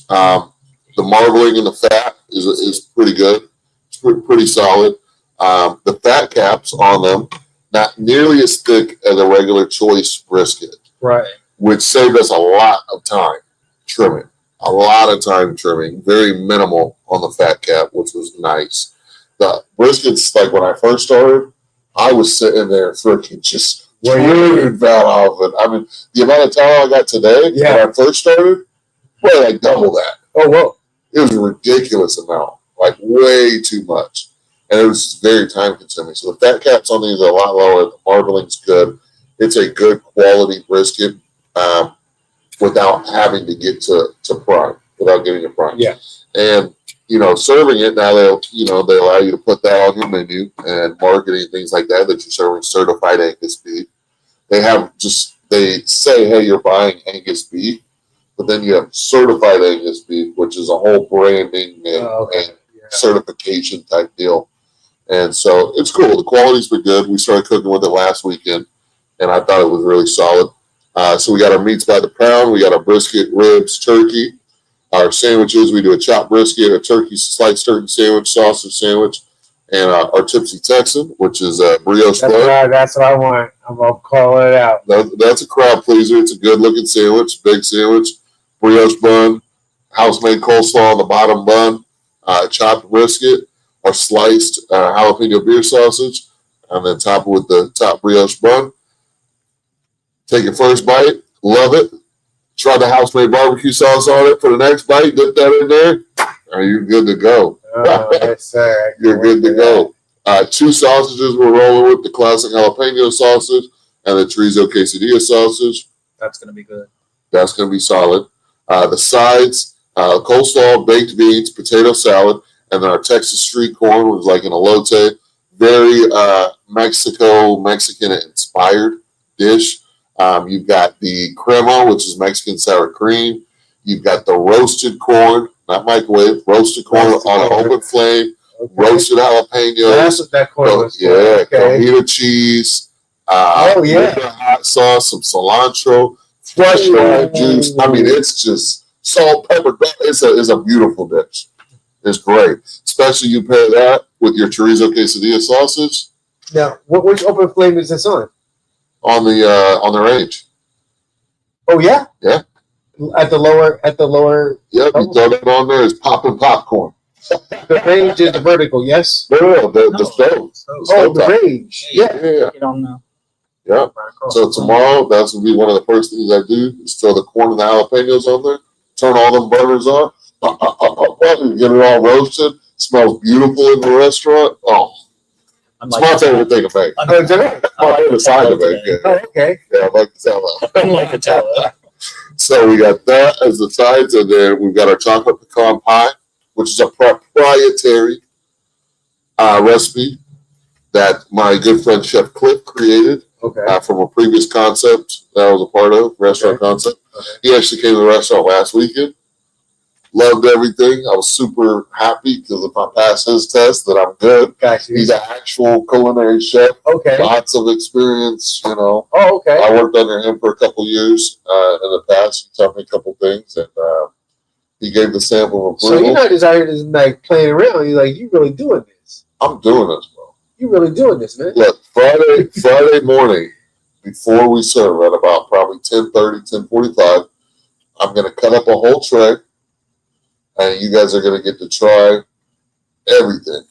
the marbling in the fat is pretty good. It's pretty solid. The fat caps on them, not nearly as thick as a regular choice brisket, Right. which saved us a lot of time trimming. A lot of time trimming. Very minimal on the fat cap, which was nice. The briskets, like when I first started, I was sitting there freaking just chewing fat off it. I mean, the amount of time I got today when I first started, well, like double that. Oh, whoa. It was a ridiculous amount, like way too much. And it was very time consuming. So the fat caps on these are a lot lower. The marbling's good. It's a good quality brisket without having to get to prime, without getting to prime. Yeah. And, serving it now, they allow you to put that on your menu and marketing and things like that you're serving certified Angus beef. They say, hey, you're buying Angus beef, but then you have certified Angus beef, which is a whole branding and certification type deal. And so it's cool. The quality's been good. We started cooking with it last weekend, and I thought it was really solid. So we got our meats by the pound. We got our brisket, ribs, turkey. Our sandwiches, we do a chopped brisket, a turkey sliced turkey sandwich, sausage sandwich, and our Tipsy Texan, which is a brioche bun. That's what I want. I'm going to call it out. That's a crowd pleaser. It's a good-looking sandwich, big sandwich, brioche bun, house-made coleslaw on the bottom bun, chopped brisket, our sliced jalapeno beer sausage, and then top it with the top brioche bun. Take your first bite, love it. Try the house-made barbecue sauce on it for the next bite. Dip that in there. Are you good to go? Oh, yes, sir. You're good to go. 2 sausages we're rolling with, the classic jalapeno sausage and the chorizo quesadilla sausage. That's going to be good. That's going to be solid. The sides, coleslaw, baked beans, potato salad, and then our Texas street corn was like an elote. Very Mexican-inspired dish. You've got the crema, which is Mexican sour cream. You've got the roasted corn, not microwave, roasted corn on an open flame, roasted jalapenos. That's what that corn was for. Cojita cheese. Hot sauce, some cilantro, fresh lime juice. I mean, it's just salt, pepper. It's a beautiful dish. It's great. Especially you pair that with your chorizo quesadilla sausage. Now, which open flame is this on? On the range. Oh yeah? Yeah. At the lower Yep, you throw it on there. It's popping popcorn. the range is the vertical, yes? No, the stove. Oh, the range. Yeah. You don't know. Yeah. So tomorrow, that's going to be one of the first things I do is throw the corn and the jalapenos on there, turn all them burners on, get it all roasted. Smells beautiful in the restaurant. Oh, it's my favorite thing to make. Oh, is it? My favorite side to make. Oh, okay. Yeah, I like to tell that. I like to tell that. So we got that as the sides, and then we've got our chocolate pecan pie, which is a proprietary recipe that my good friend Chef Cliff created Okay. from a previous concept that I was a part of, restaurant concept. Okay. He actually came to the restaurant last weekend. Loved everything. I was super happy because if I pass his test, then I'm good. Gotcha. He's an actual culinary chef, Okay. lots of experience, you know. Oh, okay. I worked under him for a couple years in the past. He taught me a couple things, and he gave the sample of So approval. you're not just out here just like playing around. You're like, you really doing this. I'm doing this, bro. You really doing this, man. Look, Friday morning, before we serve at about probably 10:30, 10:45, I'm going to cut up a whole tray, and you guys are going to get to try everything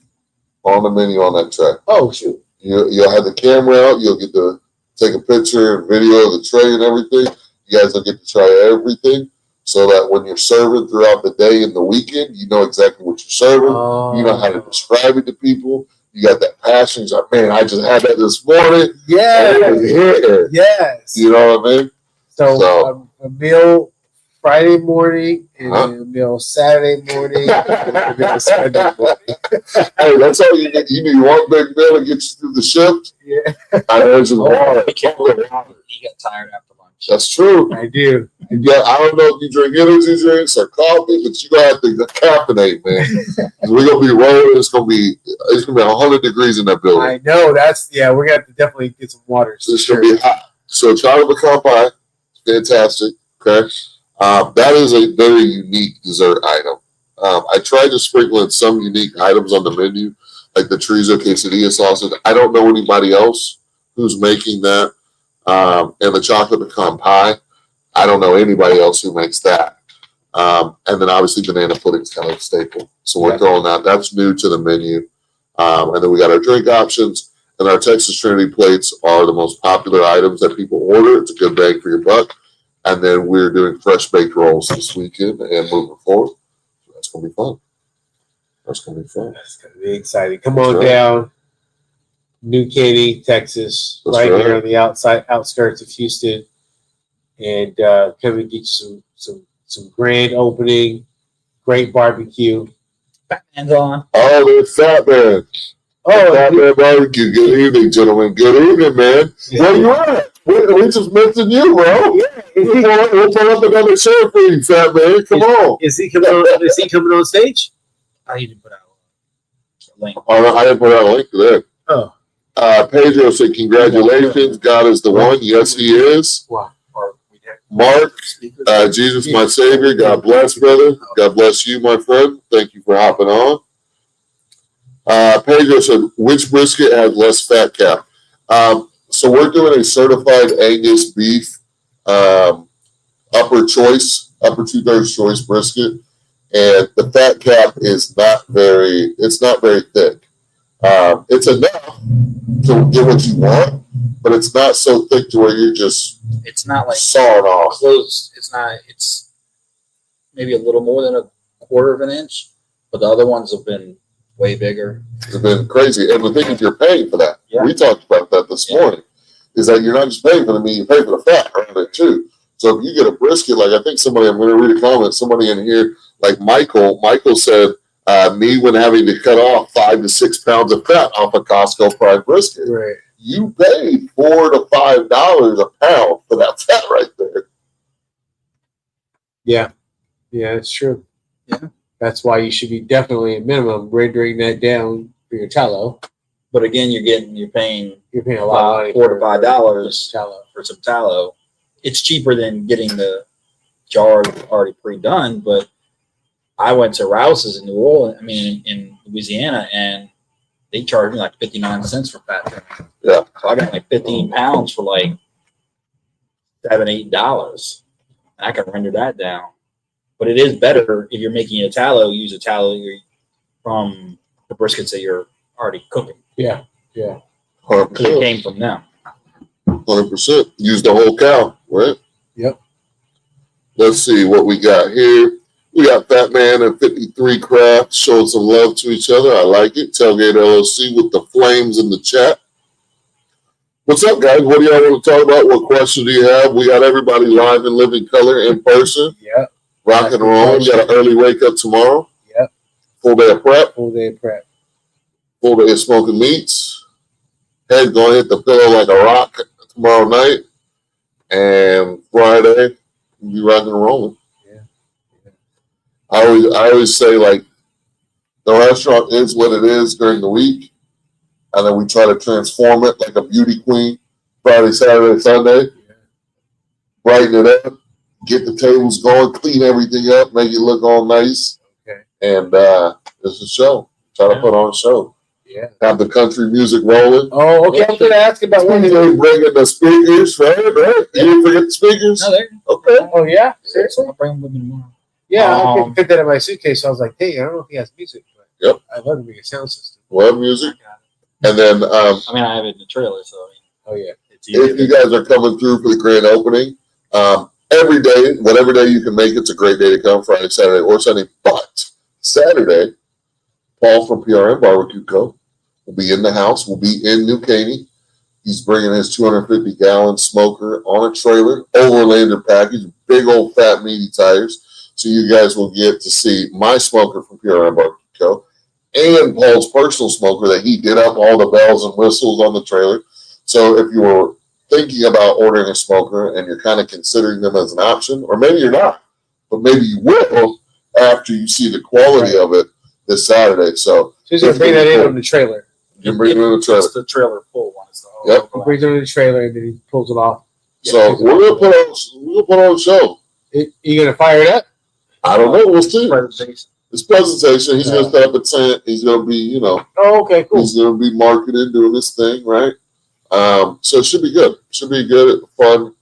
on the menu on that tray. Oh, shoot. You'll have the camera out. You'll get to take a picture and video of the tray and everything. You guys will get to try everything so that when you're serving throughout the day and the weekend, you know exactly what you're serving. You know how to describe it to people. You got that passion. You're like, man, I just had that this morning. Yeah. Yes. You know what I mean? So a meal Friday morning and Huh? then a meal Saturday morning and a meal Sunday morning. Hey, that's all you need. You need one big meal to get you through the shift. Yeah. And there's some water. Be careful with water. You get tired after lunch. That's true. I do. Yeah, I don't know if you drink energy drinks or coffee, but you gotta have to caffeinate, man. 'Cause we're gonna be rolling. It's gonna be 100 degrees in that building. I know. We're gonna have to definitely get some water. So it's gonna be hot. So chocolate pecan pie, fantastic. Okay, that is a very unique dessert item. I tried to sprinkle in some unique items on the menu, like the chorizo quesadilla sausage. I don't know anybody else who's making that, and the chocolate pecan pie. I don't know anybody else who makes that. And then obviously banana pudding is kind of a staple. So we're throwing that. That's new to the menu. And then we got our drink options. And our Texas Trinity plates are the most popular items that people order. It's a good bang for your buck. And then we're doing fresh baked rolls this weekend and moving forward. So that's going to be fun. That's going to be fun. That's gonna be exciting. Come on That's right. down. New Caney, Texas, That's right right. here on the outskirts of Houston. And come and get you some grand opening, great barbecue. Batman's on. Oh, there's Fat Man. Fat Man Barbecue. Good evening, gentlemen. Good evening, man. Where you at? We just mentioned you, bro. We'll pull up another show for you, Fat Man. Come on. Is he coming on? Is he coming on stage? I didn't put out a link. Oh, I didn't put out a link to that. Oh, Pedro said, congratulations. God is the one. Yes, he is. wow. Or we did. Mark, Jesus, my Savior. God bless, brother. God bless you, my friend. Thank you for hopping on. Pedro said, which brisket has less fat cap? So we're doing a certified Angus beef upper 2/3 choice brisket. And the fat cap is not very thick. It's enough to get what you want, but it's not so thick to where you're just It's not like sawing off. close. It's not. It's maybe a little more than a quarter of an inch, but the other ones have been way bigger. It's been crazy. And the thing is, you're paying for that. Yeah. We talked about that this morning. Is that you're not just paying for the meat, you pay for the fat around it too. So if you get a brisket, like I think somebody, I'm going to read a comment, somebody in here, like Michael said, me when having to cut off 5 to 6 pounds of fat off a Costco fried brisket. Right. You paid $4 to $5 a pound for that fat right there. Yeah, it's true. Yeah. That's why you should be definitely a minimum rendering that down for your tallow. But again, you're paying You're paying a lot of money $4 to for $5 tallow. for some tallow. It's cheaper than getting the jar already pre-done. But I went to Rouse's in New Orleans, in Louisiana, and they charged me like 59 cents for fat trimming. Yeah. So I got like 15 pounds for like $7, $8. And I can render that down. But it is better if you're making a tallow, use a tallow from the briskets that you're already cooking. Yeah. 'Cause it came from them. 100%. Use the whole cow, right? Yep. Let's see what we got here. We got Fat Man and 53 Craft showing some love to each other. I like it. Tailgate LLC with the flames in the chat. What's up, guys? What do y'all want to talk about? What questions do you have? We got everybody live in living color in person. Yep. Rock and roll. We got an early wake up tomorrow. Yep. Full day of prep. Full day of prep. full day of smoking meats. Head gonna hit the pillow like a rock tomorrow night, and Friday we'll be rocking and rolling. Yeah. I always say, like, the restaurant is what it is during the week, and then we try to transform it like a beauty queen. Friday, Saturday, Sunday, brighten it up, get the tables going, clean everything up, make it look all nice. Okay. And it's a show. Try to put on a show. Yeah. Have the country music rolling. Oh, okay. I'm going to ask about one of They those. bringing the speakers, right? You didn't forget the speakers? No, there. Okay. Oh, yeah? Seriously? I'll bring them with me tomorrow. Yeah, I Um, could fit that in my suitcase. So I was like, hey, I don't know if he has music, but Yep. I'd love to make a sound system. We'll have music. And then I mean, I have it in the trailer, so Oh, yeah. it's easy. if you guys are coming through for the grand opening, every day, whatever day you can make, it's a great day to come, Friday, Saturday, or Sunday. But Saturday, Paul from PRM Barbecue Co. will be in the house. We'll be in New Caney. He's bringing his 250-gallon smoker on a trailer, overlander package, big old fat meaty tires. So you guys will get to see my smoker from PRM Barbecue Co. and Paul's personal smoker that he did up all the bells and whistles on the trailer. So if you were thinking about ordering a smoker and you're kind of considering them as an option, or maybe you're not, but maybe you will after you see the quality of it this Saturday. So So he's going to bring that in on the trailer. you can bring it in the trailer. It's the trailer pull one. It's the whole Yep. He brings it in the trailer and then he pulls it off. So we're gonna put on a show. You going to fire it up? I don't know. We'll see. presentation. This presentation, he's gonna set up a tent. He's gonna be, Oh, okay, cool. he's gonna be marketing, doing this thing, right? So it should be good. Should be good, fun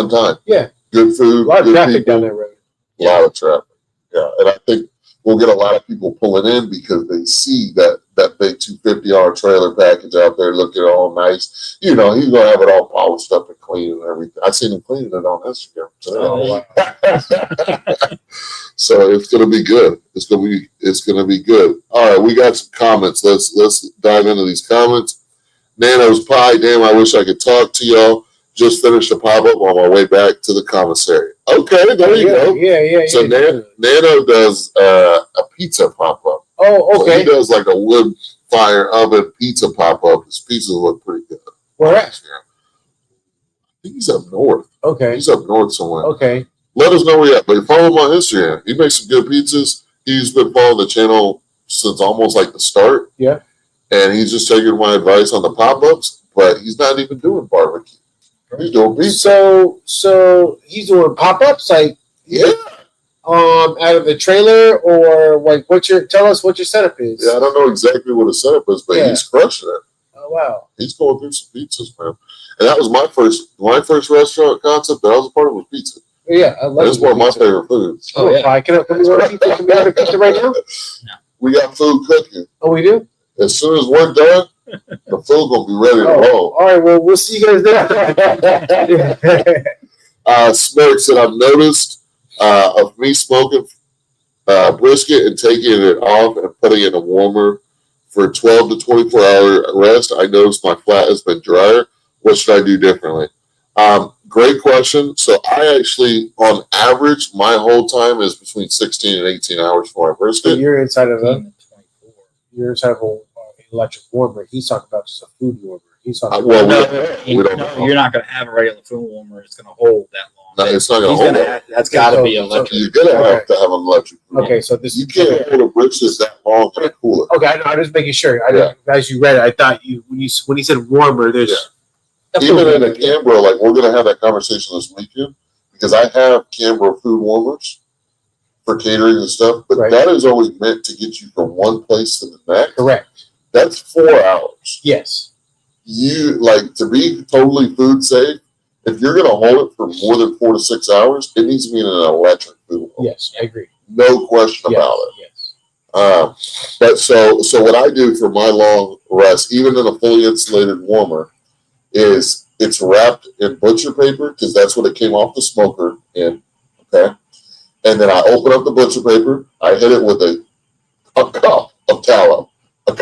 time. Yeah. Good food. A lot of good traffic people. down that road. A lot of traffic. Yeah, and I think we'll get a lot of people pulling in because they see that big $250 trailer package out there looking all nice. He's gonna have it all polished up and clean and everything. I seen him cleaning it on Instagram today. Oh, wow. So it's gonna be good. It's gonna be good. All right, we got some comments. Let's dive into these comments. Nano's Pie. Damn, I wish I could talk to y'all. Just finished a pop-up on my way back to the commissary. Okay, there you go. Yeah. So Nano does a pizza pop-up. Oh, So okay. he does like a wood fire oven pizza pop-up. His pizzas look pretty good. Where at? I think he's up north. Okay. He's up north somewhere. Okay. Let us know where you're at. But follow him on Instagram. He makes some good pizzas. He's been following the channel since almost like the start. Yeah. And he's just taking my advice on the pop-ups, but he's not even doing barbecue. He's doing pizza. So he's doing pop-ups like Yeah. out of the trailer, or like tell us what your setup is. Yeah, I don't know exactly what his setup is, but Yeah. he's crushing it. Oh wow. He's going through some pizzas, man. And that was my first restaurant concept that I was a part of was pizza. Yeah, I love That's it. one of my favorite foods. Oh, yeah. Can we order pizza? Can we order pizza right now? We got food cooking. Oh, we do. As soon as we're done, the food gonna be ready to roll. All right. Well, we'll see you guys there. Smirk said, I've noticed of me smoking brisket and taking it off and putting it in a warmer for 12 to 24 hour rest. I noticed my flat has been drier. What should I do differently? Great question. So I actually, on average, my whole time is between 16 and 18 hours for my So brisket. you're inside of a 24. an electric warmer. He's talking about just a food warmer. He's talking Well, about we don't know. You're not going to have a regular food warmer. It's going to hold that long. No, it's not gonna He's hold gonna it. have- that's got to be So- electric. You're gonna have to have an electric. okay. So this You can't hold a brisket that long in a cooler. Okay, I know. I'm just making sure. As you read it, I thought when he said warmer, there's Even in a Canberra, like we're gonna have that conversation this weekend because I have Canberra food warmers for catering and stuff, but Right. that is only meant to get you from one place to the next. correct. That's 4 hours. Yes. You like to be totally food safe. If you're gonna hold it for more than 4 to 6 hours, it needs to be in an electric food warmer. Yes, I agree. No question Yes, about it. Yes. But so what I do for my long rest, even in a fully insulated warmer, is it's wrapped in butcher paper because that's what it came off the smoker in. Okay, and then I open up the butcher paper. I hit it with a cup of tallow, a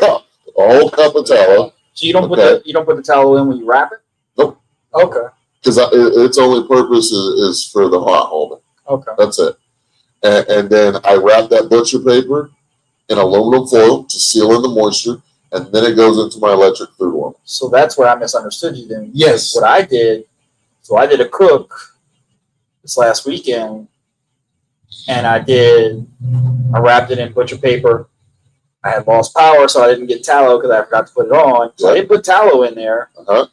whole cup of tallow, So you don't Okay. put the tallow in when you wrap it. Nope. Okay. because its only purpose is for the hot holding. Okay. That's it. And then I wrap that butcher paper in aluminum foil to seal in the moisture. and then it goes into my electric food warmer. So that's where I misunderstood you then. Yes. What I did, so I did a cook this last weekend, and I wrapped it in butcher paper. I had lost power, so I didn't get tallow because I forgot to put it on. So I didn't put tallow in there. Uh-huh.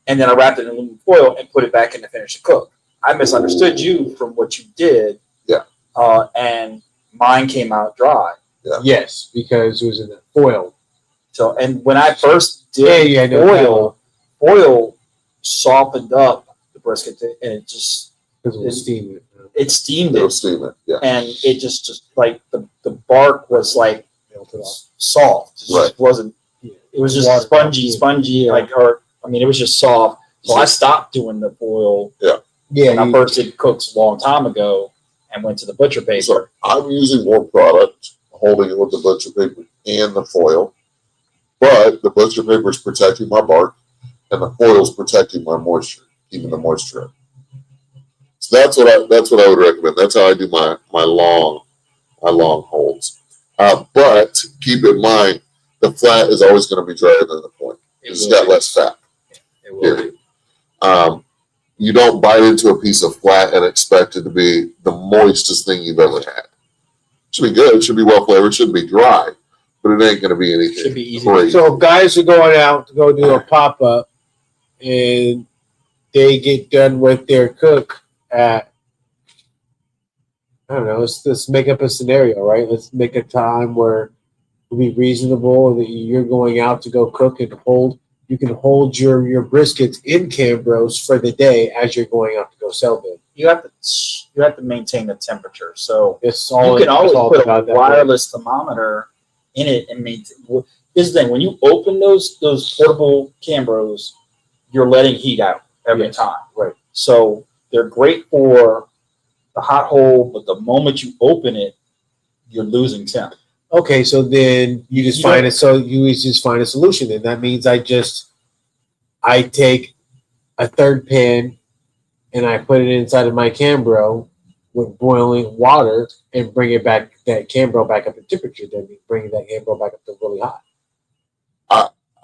And then I wrapped it in aluminum foil and put it back in to finish the cook. I misunderstood you from what you did. Yeah. And mine came out dry. Yeah. Yes, because it was in the foil. So, and when I first did Yeah, no foil, foil softened up the brisket and it just, because it was steaming. it steamed It'll it. steam it. Yeah. And it just like the bark was like Melted off. soft. It just Right. wasn't, Yeah. it was just Water. spongy, like, or, I mean, it was just soft. So I stopped doing the foil Yeah, when I you- first did cooks a long time ago and went to the butcher paper. So I'm using more product, holding it with the butcher paper and the foil, but the butcher paper is protecting my bark, and the foil is protecting my moisture, keeping the moisture in. So that's what I would recommend. That's how I do my long holds. But keep in mind, the flat is always going to be drier than the point. It's got less fat. It will be. You don't bite into a piece of flat and expect it to be the moistest thing you've ever had. It should be good. It should be well flavored. It shouldn't be dry, but it ain't going to be anything. Should be easy. crazy. So if guys are going out to go do a pop up, and they get done with their cook at, I don't know. Let's make up a scenario, right? Let's make a time where it'll be reasonable that you're going out to go cook and hold. You can hold your briskets in Cambros for the day as you're going out to go sell them. You have to maintain the temperature. So It's all you can always it's all put a about that way. wireless thermometer in it and maintain. This is the thing: when you open those portable Cambros, you're letting heat out every Yes, time. right. So they're great for the hot hole, but the moment you open it, you're losing temp. Okay, so then you just find it. So you just find a solution, and that means I take a third pan and I put it inside of my Cambro with boiling water and bring it back, that Cambro back up in temperature. Then bring that Cambro back up to really hot.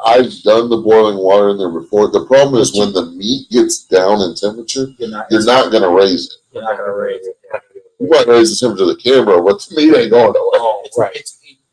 I've done the boiling water in there before. The problem is when the meat gets down in temperature, You're not going to raise it. You're not going to raise it. You might raise the temperature of the camera, but the meat ain't going nowhere. Right.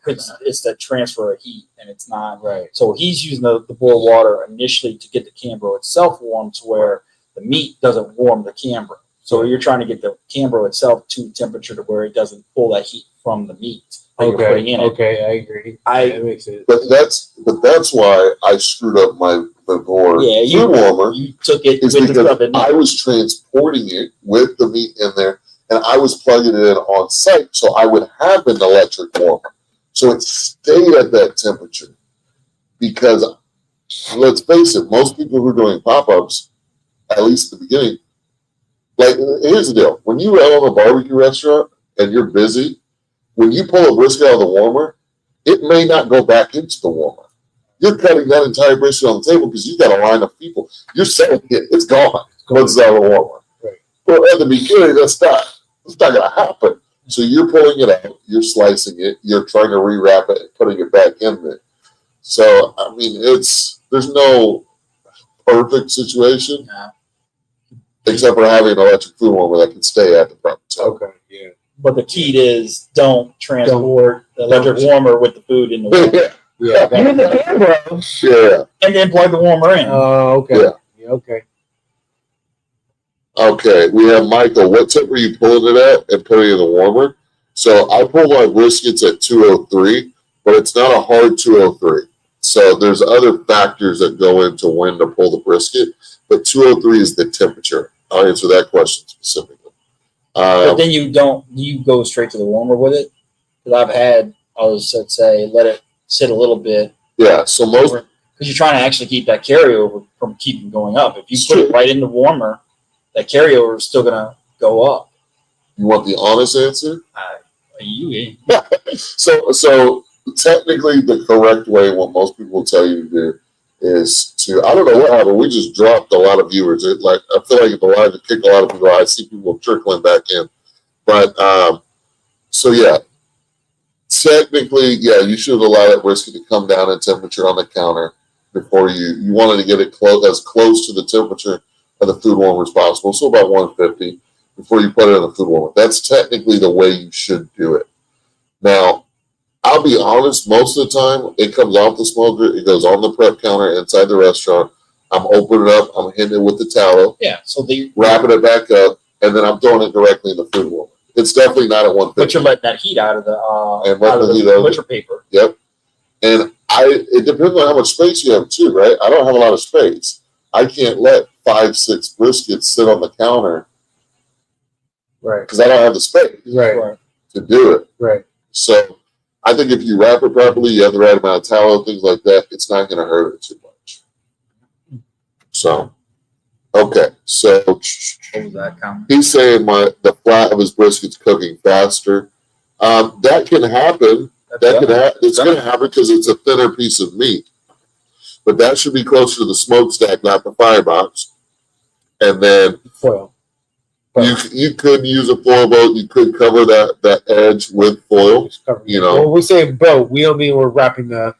It's the transfer of heat, and it's not. Right. So he's using the boiled water initially to get the Cambro itself warm to where the meat doesn't warm the Cambro. So you're trying to get the Cambro itself to temperature to where it doesn't pull that heat from the meat that you're putting in it. Okay, I agree. That makes sense. But that's why I screwed up my Vivor food warmer. You took it Is with the because stuff in I there. was transporting it with the meat in there, and I was plugging it in on site, so I would have an electric warmer. So it stayed at that temperature. Because let's face it, most people who are doing pop-ups, at least at the beginning, like, here's the deal. When you own a barbecue restaurant and you're busy, when you pull a brisket out of the warmer, it may not go back into the warmer. You're cutting that entire brisket on the table because you got a line of people. You're selling it. It's gone. Once it's out of the warmer. Right. Well, at the beginning, that's not going to happen. So you're pulling it out, you're slicing it, you're trying to rewrap it and putting it back in there. So, I mean, there's no perfect situation Yeah. except for having an electric food warmer that can stay at the proper temperature. Okay, yeah. But the key is don't transport the electric Don't- warmer with the food in the warmer. Yeah. Yeah. Use the Cambro Yeah. and then plug the warmer in. Oh, okay. Yeah. Yeah, okay. Okay, we have Michael. What temp are you pulling it at and putting it in the warmer? So I pull my briskets at 203, but it's not a hard 203. So there's other factors that go into when to pull the brisket, but 203 is the temperature. I'll answer that question specifically. But then you go straight to the warmer with it. Because I'll just say, let it sit a little bit. Yeah, so most Because you're trying to actually keep that carryover from keeping going up. If you put it right in the warmer, that carryover is still going to go up. you want the honest answer. You So technically, the correct way, what most people will tell you to do, is to, I don't know what happened. We just dropped a lot of viewers. I feel like the live to kick a lot of people out. I see people trickling back in, but so yeah. Technically, yeah, you should allow that brisket to come down in temperature on the counter before you wanted to get it as close to the temperature of the food warmer as possible. So about 150 before you put it in the food warmer. That's technically the way you should do it. Now, I'll be honest, most of the time it comes off the smoker, it goes on the prep counter inside the restaurant. I'm opening it up, I'm hitting it with the tallow, Yeah. So the wrapping it back up, and then I'm throwing it directly in the food warmer. It's definitely not at 150. but you're letting that heat out of the And let out of the heat the out of butcher paper. Yep. And it depends on how much space you have too, right? I don't have a lot of space. I can't let 5-6 briskets sit on the counter Right. because I don't have the space Right. to do it. Right. So I think if you wrap it properly, you have the right amount of tallow, things like that, it's not going to hurt it too much. So, okay. So What was that comment? he's saying the flat of his brisket's cooking faster. That can happen. It's going to happen because it's a thinner piece of meat. But that should be closer to the smokestack, not the firebox. And then Foil. you could use a foil boat. You could cover that edge with foil. You know. When we say boat, we don't mean we're wrapping the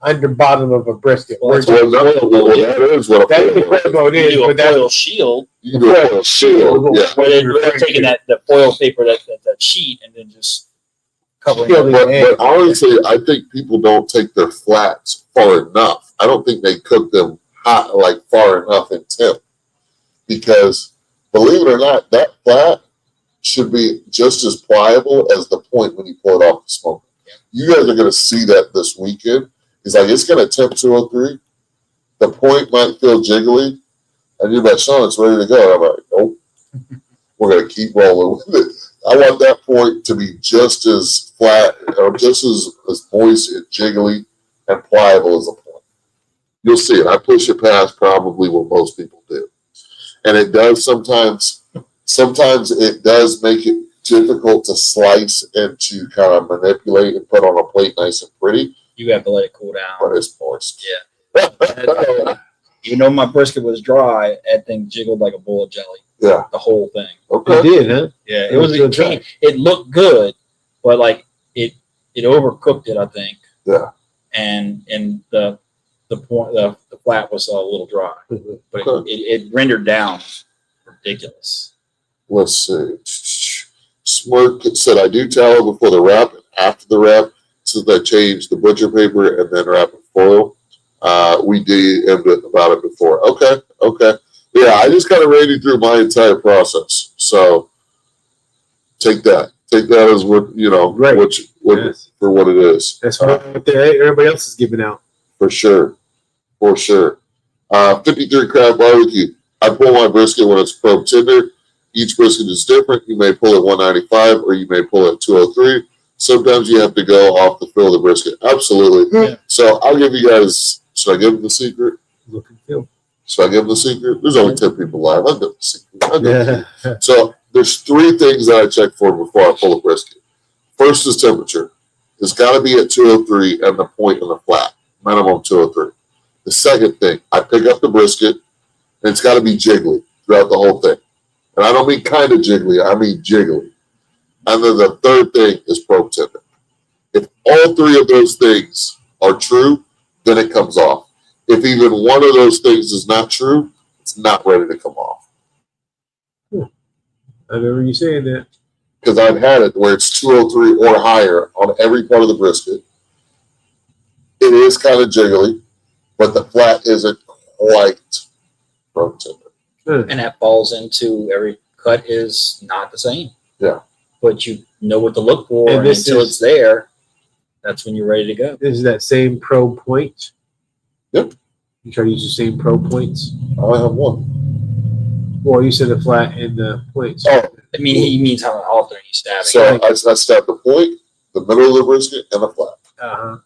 under bottom of a brisket. Well, that's Well, that is what a That's foil the boat foil boat You is, do a but that's foil shield You can do a foil shield. Yeah. where they're taking that the foil paper that sheet and then just covering it. Shielding. But honestly, I think people don't take their flats far enough. I don't think they cook them hot, like far enough in temp. Because believe it or not, that flat should be just as pliable as the point when you pull it off the smoker. You guys are going to see that this weekend. It's like it's going to temp 203. The point might feel jiggly, and you're like, Sean, it's ready to go. And I'm like, nope. We're going to keep rolling with it. I want that point to be just as flat or just as moist and jiggly and pliable as a point. You'll see it. I push it past probably what most people do. And it does sometimes it does make it difficult to slice and to kind of manipulate and put on a plate nice and pretty, You have to let it cool down. but it's moist. Yeah. Even though my brisket was dry, that thing jiggled like a bowl of jelly. Yeah. The whole thing. Okay. You did, huh? Yeah, It was good it looked good, but like it overcooked it, I think. Yeah. And the flat was a little dry, but Okay. it rendered down ridiculous. Let's see. Smirk said, I do tallow before the wrap and after the wrap, since I changed the butcher paper and then wrap in foil. We DM'd it about it before. Okay. Yeah, I just kind of ran you through my entire process. So take that as what, Right. Yes. for what it is. That's what everybody else is giving out. For sure. 53 Crab Barbecue. I pull my brisket when it's probe tender. Each brisket is different. You may pull at 195 or you may pull at 203. Sometimes you have to go off the fill of the brisket. Absolutely. Yeah. So I'll give you guys, should I give them the secret? Look and feel. Should I give them the secret? There's only 10 people live. I'll give them the secret. Yeah. So there's 3 things that I check for before I pull a brisket. First is temperature. It's got to be at 203 and the point on the flat. Minimum 203. The second thing, I pick up the brisket and it's got to be jiggly throughout the whole thing. And I don't mean kind of jiggly, I mean jiggly. And then the third thing is probe tender. If all 3 of those things are true, then it comes off. If even one of those things is not true, it's not ready to come off. I remember you saying that. Because I've had it where it's 203 or higher on every part of the brisket. It is kind of jiggly, but the flat isn't quite probe tender. And that falls into every cut is not the same. Yeah. But you know what to look for, And and this until is- it's there, that's when you're ready to go. Is that same probe point? Yep. You try to use the same probe points? I only have one. Well, you said the flat and the points. Oh, I mean, he means how often are you stabbing? so I stab the point, the middle of the brisket, and the flat. Uh-huh.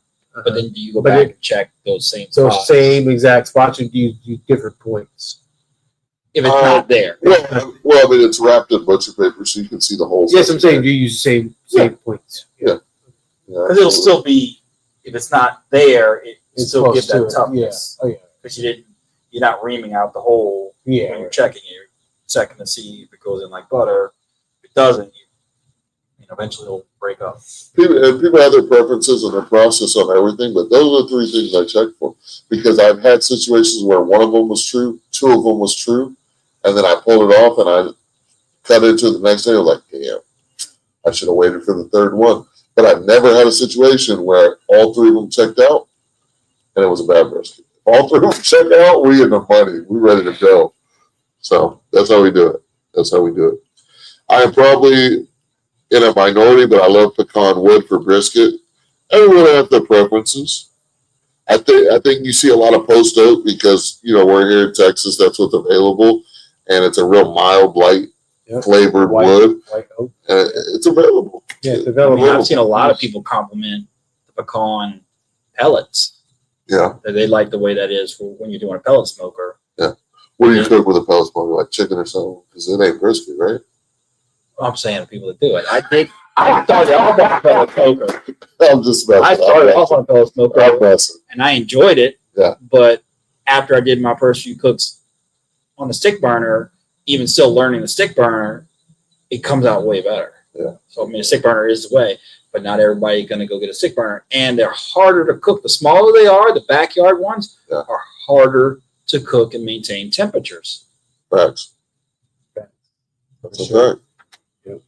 But then do you go But back it- and check those same So spots? same exact spots, or do you use different points? If it's not there. Well, I mean, it's wrapped in butcher paper, so you can see the holes. Yes, I'm saying do you use the same points? Yeah. Because it'll still be, if it's not there, it It's still close gives to that it. toughness. Oh, yeah. Because you're not reaming out the hole when Yeah. you're checking. You're checking to see if it goes in like butter. If it doesn't, you eventually it'll break up. People have their preferences and their process on everything, but those are the 3 things I check for. Because I've had situations where one of them was true, 2 of them was true, and then I pulled it off and I cut into the next day. I was like, damn, I should have waited for the 3rd one. But I've never had a situation where all 3 of them checked out and it was a bad brisket. All 3 of them checked out, we in the money. We ready to go. So that's how we do it. That's how we do it. I am probably in a minority, but I love pecan wood for brisket. Everyone has their preferences. I think you see a lot of post oak because we're here in Texas. That's what's available, and it's a real mild, light flavored wood. White oak. It's available. Yeah, it's I available. mean, I've seen a lot of people compliment the pecan pellets. Yeah. That they like the way that is for when you're doing a pellet smoker. What do you cook with a pellet smoker, like chicken or something? Because it ain't brisket, right? I'm saying the people that do it. I think I started off on a pellet smoker. I'm just messing. I started off on a pellet I'm smoker, messing. and I enjoyed it. Yeah. But after I did my first few cooks on the stick burner, even still learning the stick burner, it comes out way better. Yeah. So I mean, a stick burner is the way, but not everybody's going to go get a stick burner, and they're harder to cook. The smaller they are, the backyard ones are harder to cook and maintain temperatures. Facts. That's Sure. okay.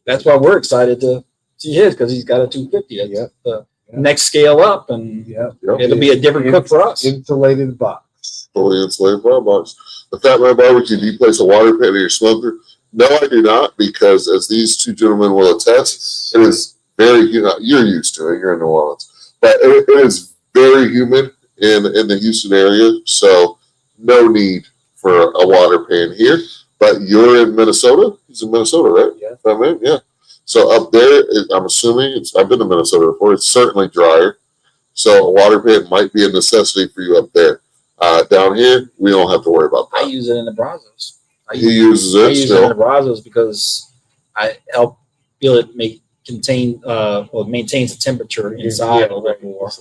That's why we're excited to see his, because he's got a 250. That's the next scale up, and Yeah. Yep. it'll be a different cook for us. Insulated box. Fully insulated fry box. The Fat Man Barbecue, do you place a water pan in your smoker? No, I do not, because as these 2 gentlemen will attest, it is very, you're used to it, you're in New Orleans, but it is very humid in the Houston area, so no need for a water pan here. But you're in Minnesota? He's in Minnesota, right? Yeah. Fat Man? Yeah. So up there, I'm assuming, I've been to Minnesota before, it's certainly drier, so a water pan might be a necessity for you up there. Down here, we don't have to worry about I that. use it in the Brazos. He uses I it use it in still. the Brazos because I help feel it maintains the temperature inside a little bit more.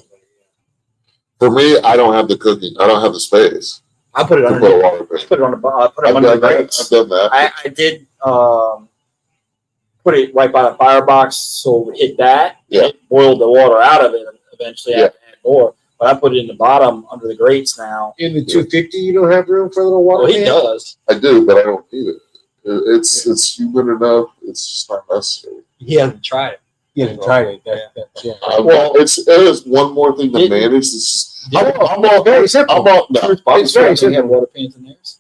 For me, I don't have the cooking. I don't have the space I put it to under. put a water pan. I put it on the. I put it I've under the done that. grates. I've done that. I did put it right by the firebox, so it hit that. Yeah. And it boiled the water out of it, and eventually I Yeah. had to add more. But I put it in the bottom under the grates now. In the 250, you don't have room for a little water Well, he pan? does. I do, but I don't need it. It's humid enough. It's just not necessary. He hasn't tried it. Yeah, try it. Yeah. Well, it is one more thing to Didn't- manage. It's just, I'm all very simple. I'm all, no, It's very They simple. have water pans in theirs.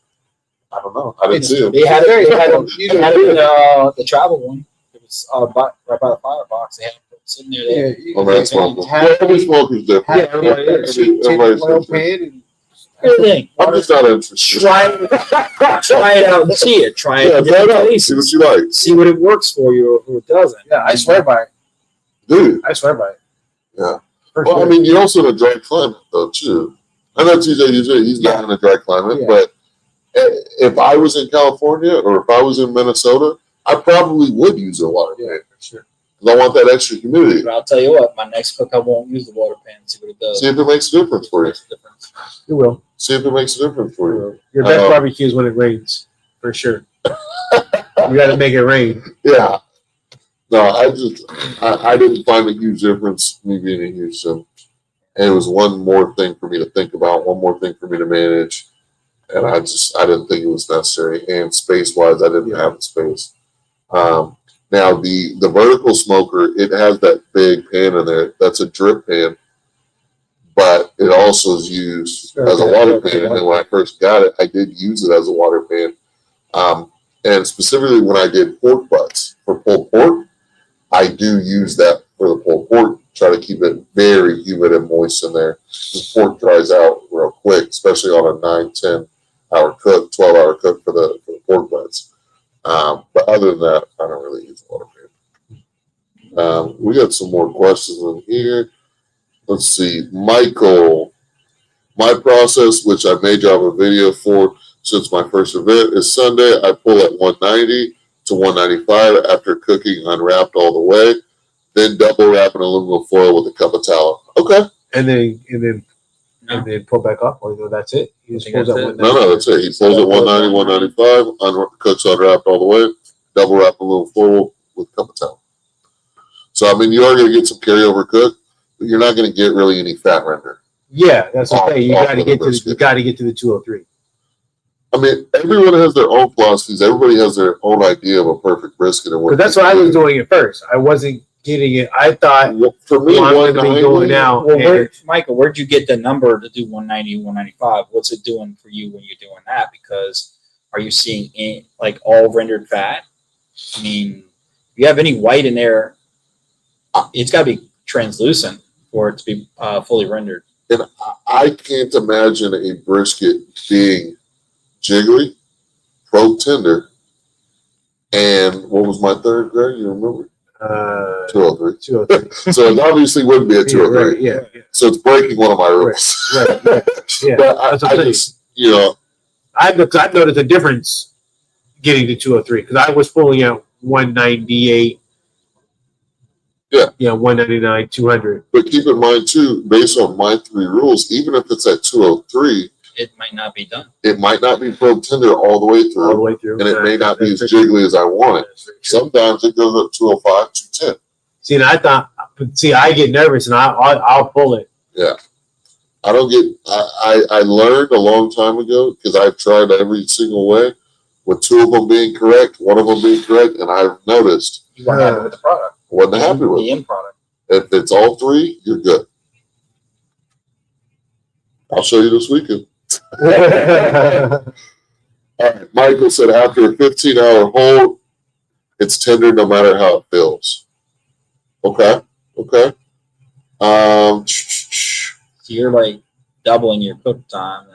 I don't know. I didn't see it. They had it. They had simple. it. They had it in the travel one. It was right by the firebox. They had it sitting there. Yeah, They you Oh, can that's take smoker. half- Well, every smoker's different. half- everybody is. take Everybody's oil different. pan and everything. I'm just not interested. Try it out and see it. Try it. Yeah, in try it different out. places. See what you like. See what it works for you or who it doesn't. yeah, I swear by it. Dude. I swear by it. Yeah. For Well, I sure. mean, you're also in a dry climate, though, too. I know TJ, he's not in a dry climate, Yeah. but if I was in California or if I was in Minnesota, I probably would use a water pan. For sure. Because I want that extra humidity. But I'll tell you what, my next cook I won't use the water pan. See what it does. See if it makes a difference for you. Makes a difference. You will. See if it makes a difference for you. Your best barbecue is when it rains, for sure. You got to make it rain. Yeah. No, I didn't find a huge difference me being in Houston. And it was one more thing for me to think about, one more thing for me to manage. And I didn't think it was necessary. And space wise, I didn't have the space. Now the vertical smoker, it has that big pan in there. That's a drip pan, but it also is used as a water pan. And when I first got it, I did use it as a water pan. And specifically when I did pork butts for pulled pork, I do use that for the pulled pork. Try to keep it very humid and moist in there. The pork dries out real quick, especially on a 9-10 hour cook, 12-hour cook for the pork butts. But other than that, I don't really use water pan. We got some more questions in here. Let's see. Michael, my process, which I may drop a video for since my first event, is Sunday. I pull at 190 to 195 after cooking unwrapped all the way. Then double wrap in aluminum foil with a cup of tallow. Okay. And then pull back up, or that's it. You just I think pulls that's up it. No, that's it. He pulls at 190, 195, cooks unwrapped all the way, double wrap aluminum foil with a cup of tallow. So I mean, you are going to get some carryover cook, but you're not going to get really any fat render. Yeah, that's okay. You Off got to of the get to brisket. you got to get to the 203. I mean, everyone has their own philosophies. Everybody has their own idea of a perfect brisket and Because that's what I was doing at first. I wasn't getting it. I thought, Well, for me, well, I'm going to be 190. going out. Well, and- Michael, where'd you get the number to do 190, 195? What's it doing for you when you're doing that? Because are you seeing like all rendered fat? I mean, if you have any white in there, it's got to be translucent for it to be fully rendered. And I can't imagine a brisket being jiggly, pro tender, and what was my third grade? You remember? 203. 203. So it obviously wouldn't be a 203. Yeah, yeah, So it's breaking one of my rules. right, yeah. Yeah. But That's what I I'm saying. just, you know, I've noticed a difference getting to 203 because I was pulling out 198. Yeah, 199, 200. but keep in mind too, based on my three rules, even if it's at 203, It might not be done. it might not be pro tender all the way All the through, way through. and it may not be as That's very true. jiggly as I want it. That's very true. Sometimes it goes up 205, 210. See, and I get nervous and I'll pull it. I don't get. I learned a long time ago because I've tried every single way, with two of them being correct, one of them being correct, and I've noticed You weren't happy with the product, I wasn't happy with the it. end product. If it's all three, you're good. I'll show you this weekend. All right, Michael said after a 15-hour hold, it's tender no matter how it feels. Okay. So you're like doubling your cook time.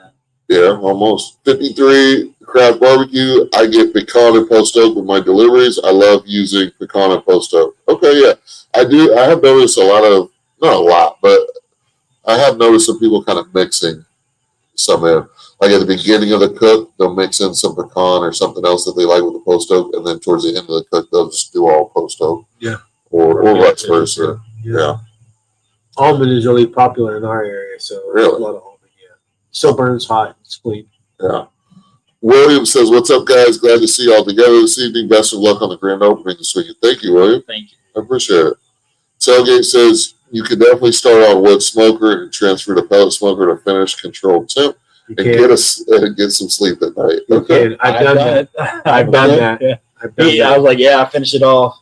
Yeah, almost 53 craft barbecue. I get pecan and post oak with my deliveries. I love using pecan and post oak. Okay, yeah, I do. I have noticed a lot of, not a lot, but I have noticed some people kind of mixing some in. Like at the beginning of the cook, they'll mix in some pecan or something else that they like with the post oak, and then towards the end of the cook, they'll just do all post oak. Yeah. Or vice versa. Yeah. Almond is really popular in our area, so Really? a lot of almond. Yeah, still burns hot. It's clean. Yeah. William says, "What's up, guys? Glad to see you all together this evening. Best of luck on the grand opening this weekend." Thank you, William. Thank you. I appreciate it. Tailgate says you can definitely start on wood smoker and transfer to pellet smoker to finish controlled temp You and can. get some sleep at night. You Okay. can. I've done that. I've done that. Yeah. I've done I that. was like, yeah, I finished it off.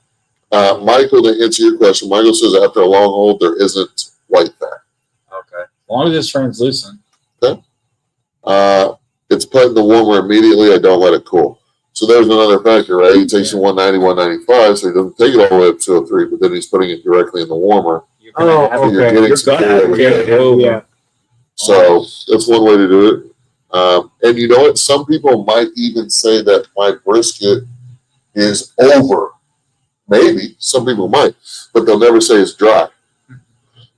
Michael, to answer your question, Michael says after a long hold there isn't white fat. Okay. As long as it's translucent. It's put in the warmer immediately. I don't let it cool. So there's another factor, right? He takes you 190, 195, so he doesn't take it all the way up to 203, but then he's putting it directly in the warmer. You're gonna Oh, have okay. You're getting You're some gonna have carryover. to carry it over. Yeah. So that's one way to do it. And you know what? Some people might even say that my brisket is over. Maybe some people might, but they'll never say it's dry.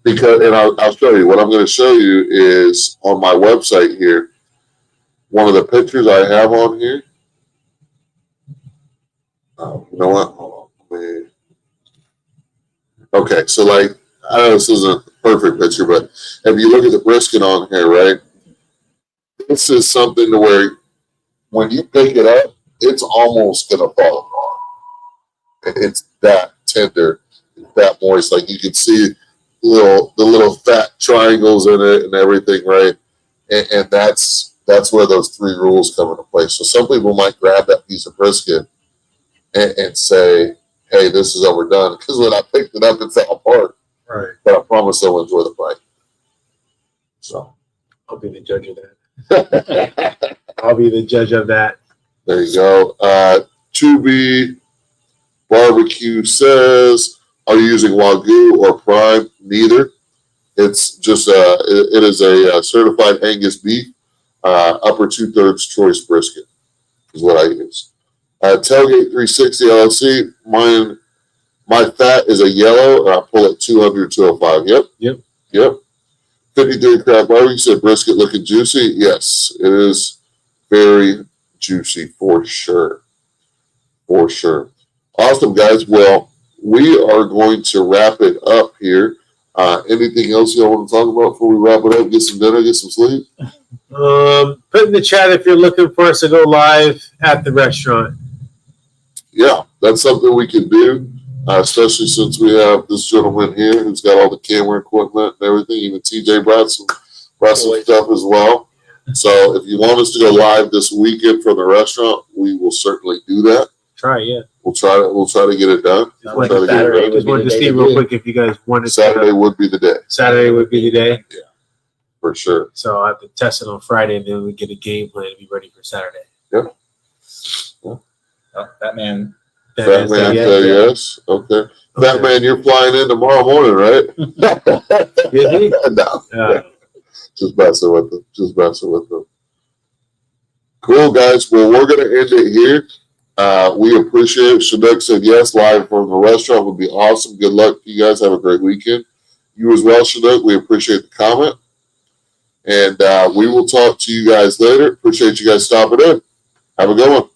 Because, and I'll show you. What I'm going to show you is on my website here. One of the pictures I have on here. You know what? Hold on. Okay, so like, I know this isn't a perfect picture, but if you look at the brisket on here, right? This is something to where when you pick it up, it's almost gonna fall apart. It's that tender, it's that moist. Like you can see the little fat triangles in it and everything, right? And that's where those three rules come into play. So some people might grab that piece of brisket and say, "Hey, this is overdone," because when I picked it up, it fell apart. Right. But I promise they'll enjoy the bite. So I'll be the judge of that. I'll be the judge of that. there you go. 2B Barbecue says, "Are you using Wagyu or Prime?" Neither. It's just it is a certified Angus beef, upper 2/3 choice brisket is what I use. Tailgate 360 LLC. My fat is a yellow, and I pull at 200, 205. Yep. 53 Craft Barbecue said brisket looking juicy. Yes, it is very juicy for sure. For sure. Awesome, guys. Well, we are going to wrap it up here. Anything else y'all want to talk about before we wrap it up? Get some dinner, get some sleep? Put in the chat if you're looking for us to go live at the restaurant. Yeah, that's something we can do. especially since we have this gentleman here who's got all the camera equipment and everything. Even TJ brought some stuff as well. So if you want us to go live this weekend from the restaurant, we will certainly do that. Try, yeah. We'll try to get it done. Just We'll try to get it Saturday done. Just wanted to see real quick if you guys wanted Saturday to. would be the day Saturday would be the day. for sure. So I have to test it on Friday, and then we get a game plan to be ready for Saturday. Batman. Fat Man, yes. Okay. Fat Man, you're flying in tomorrow morning, right? Is he? No. Just messing with them. Cool, guys. Well, we're going to end it here. We appreciate it. Chinook said yes, live from the restaurant would be awesome. Good luck to you guys. Have a great weekend. You as well, Chinook. We appreciate the comment. And we will talk to you guys later. Appreciate you guys stopping in. Have a good one.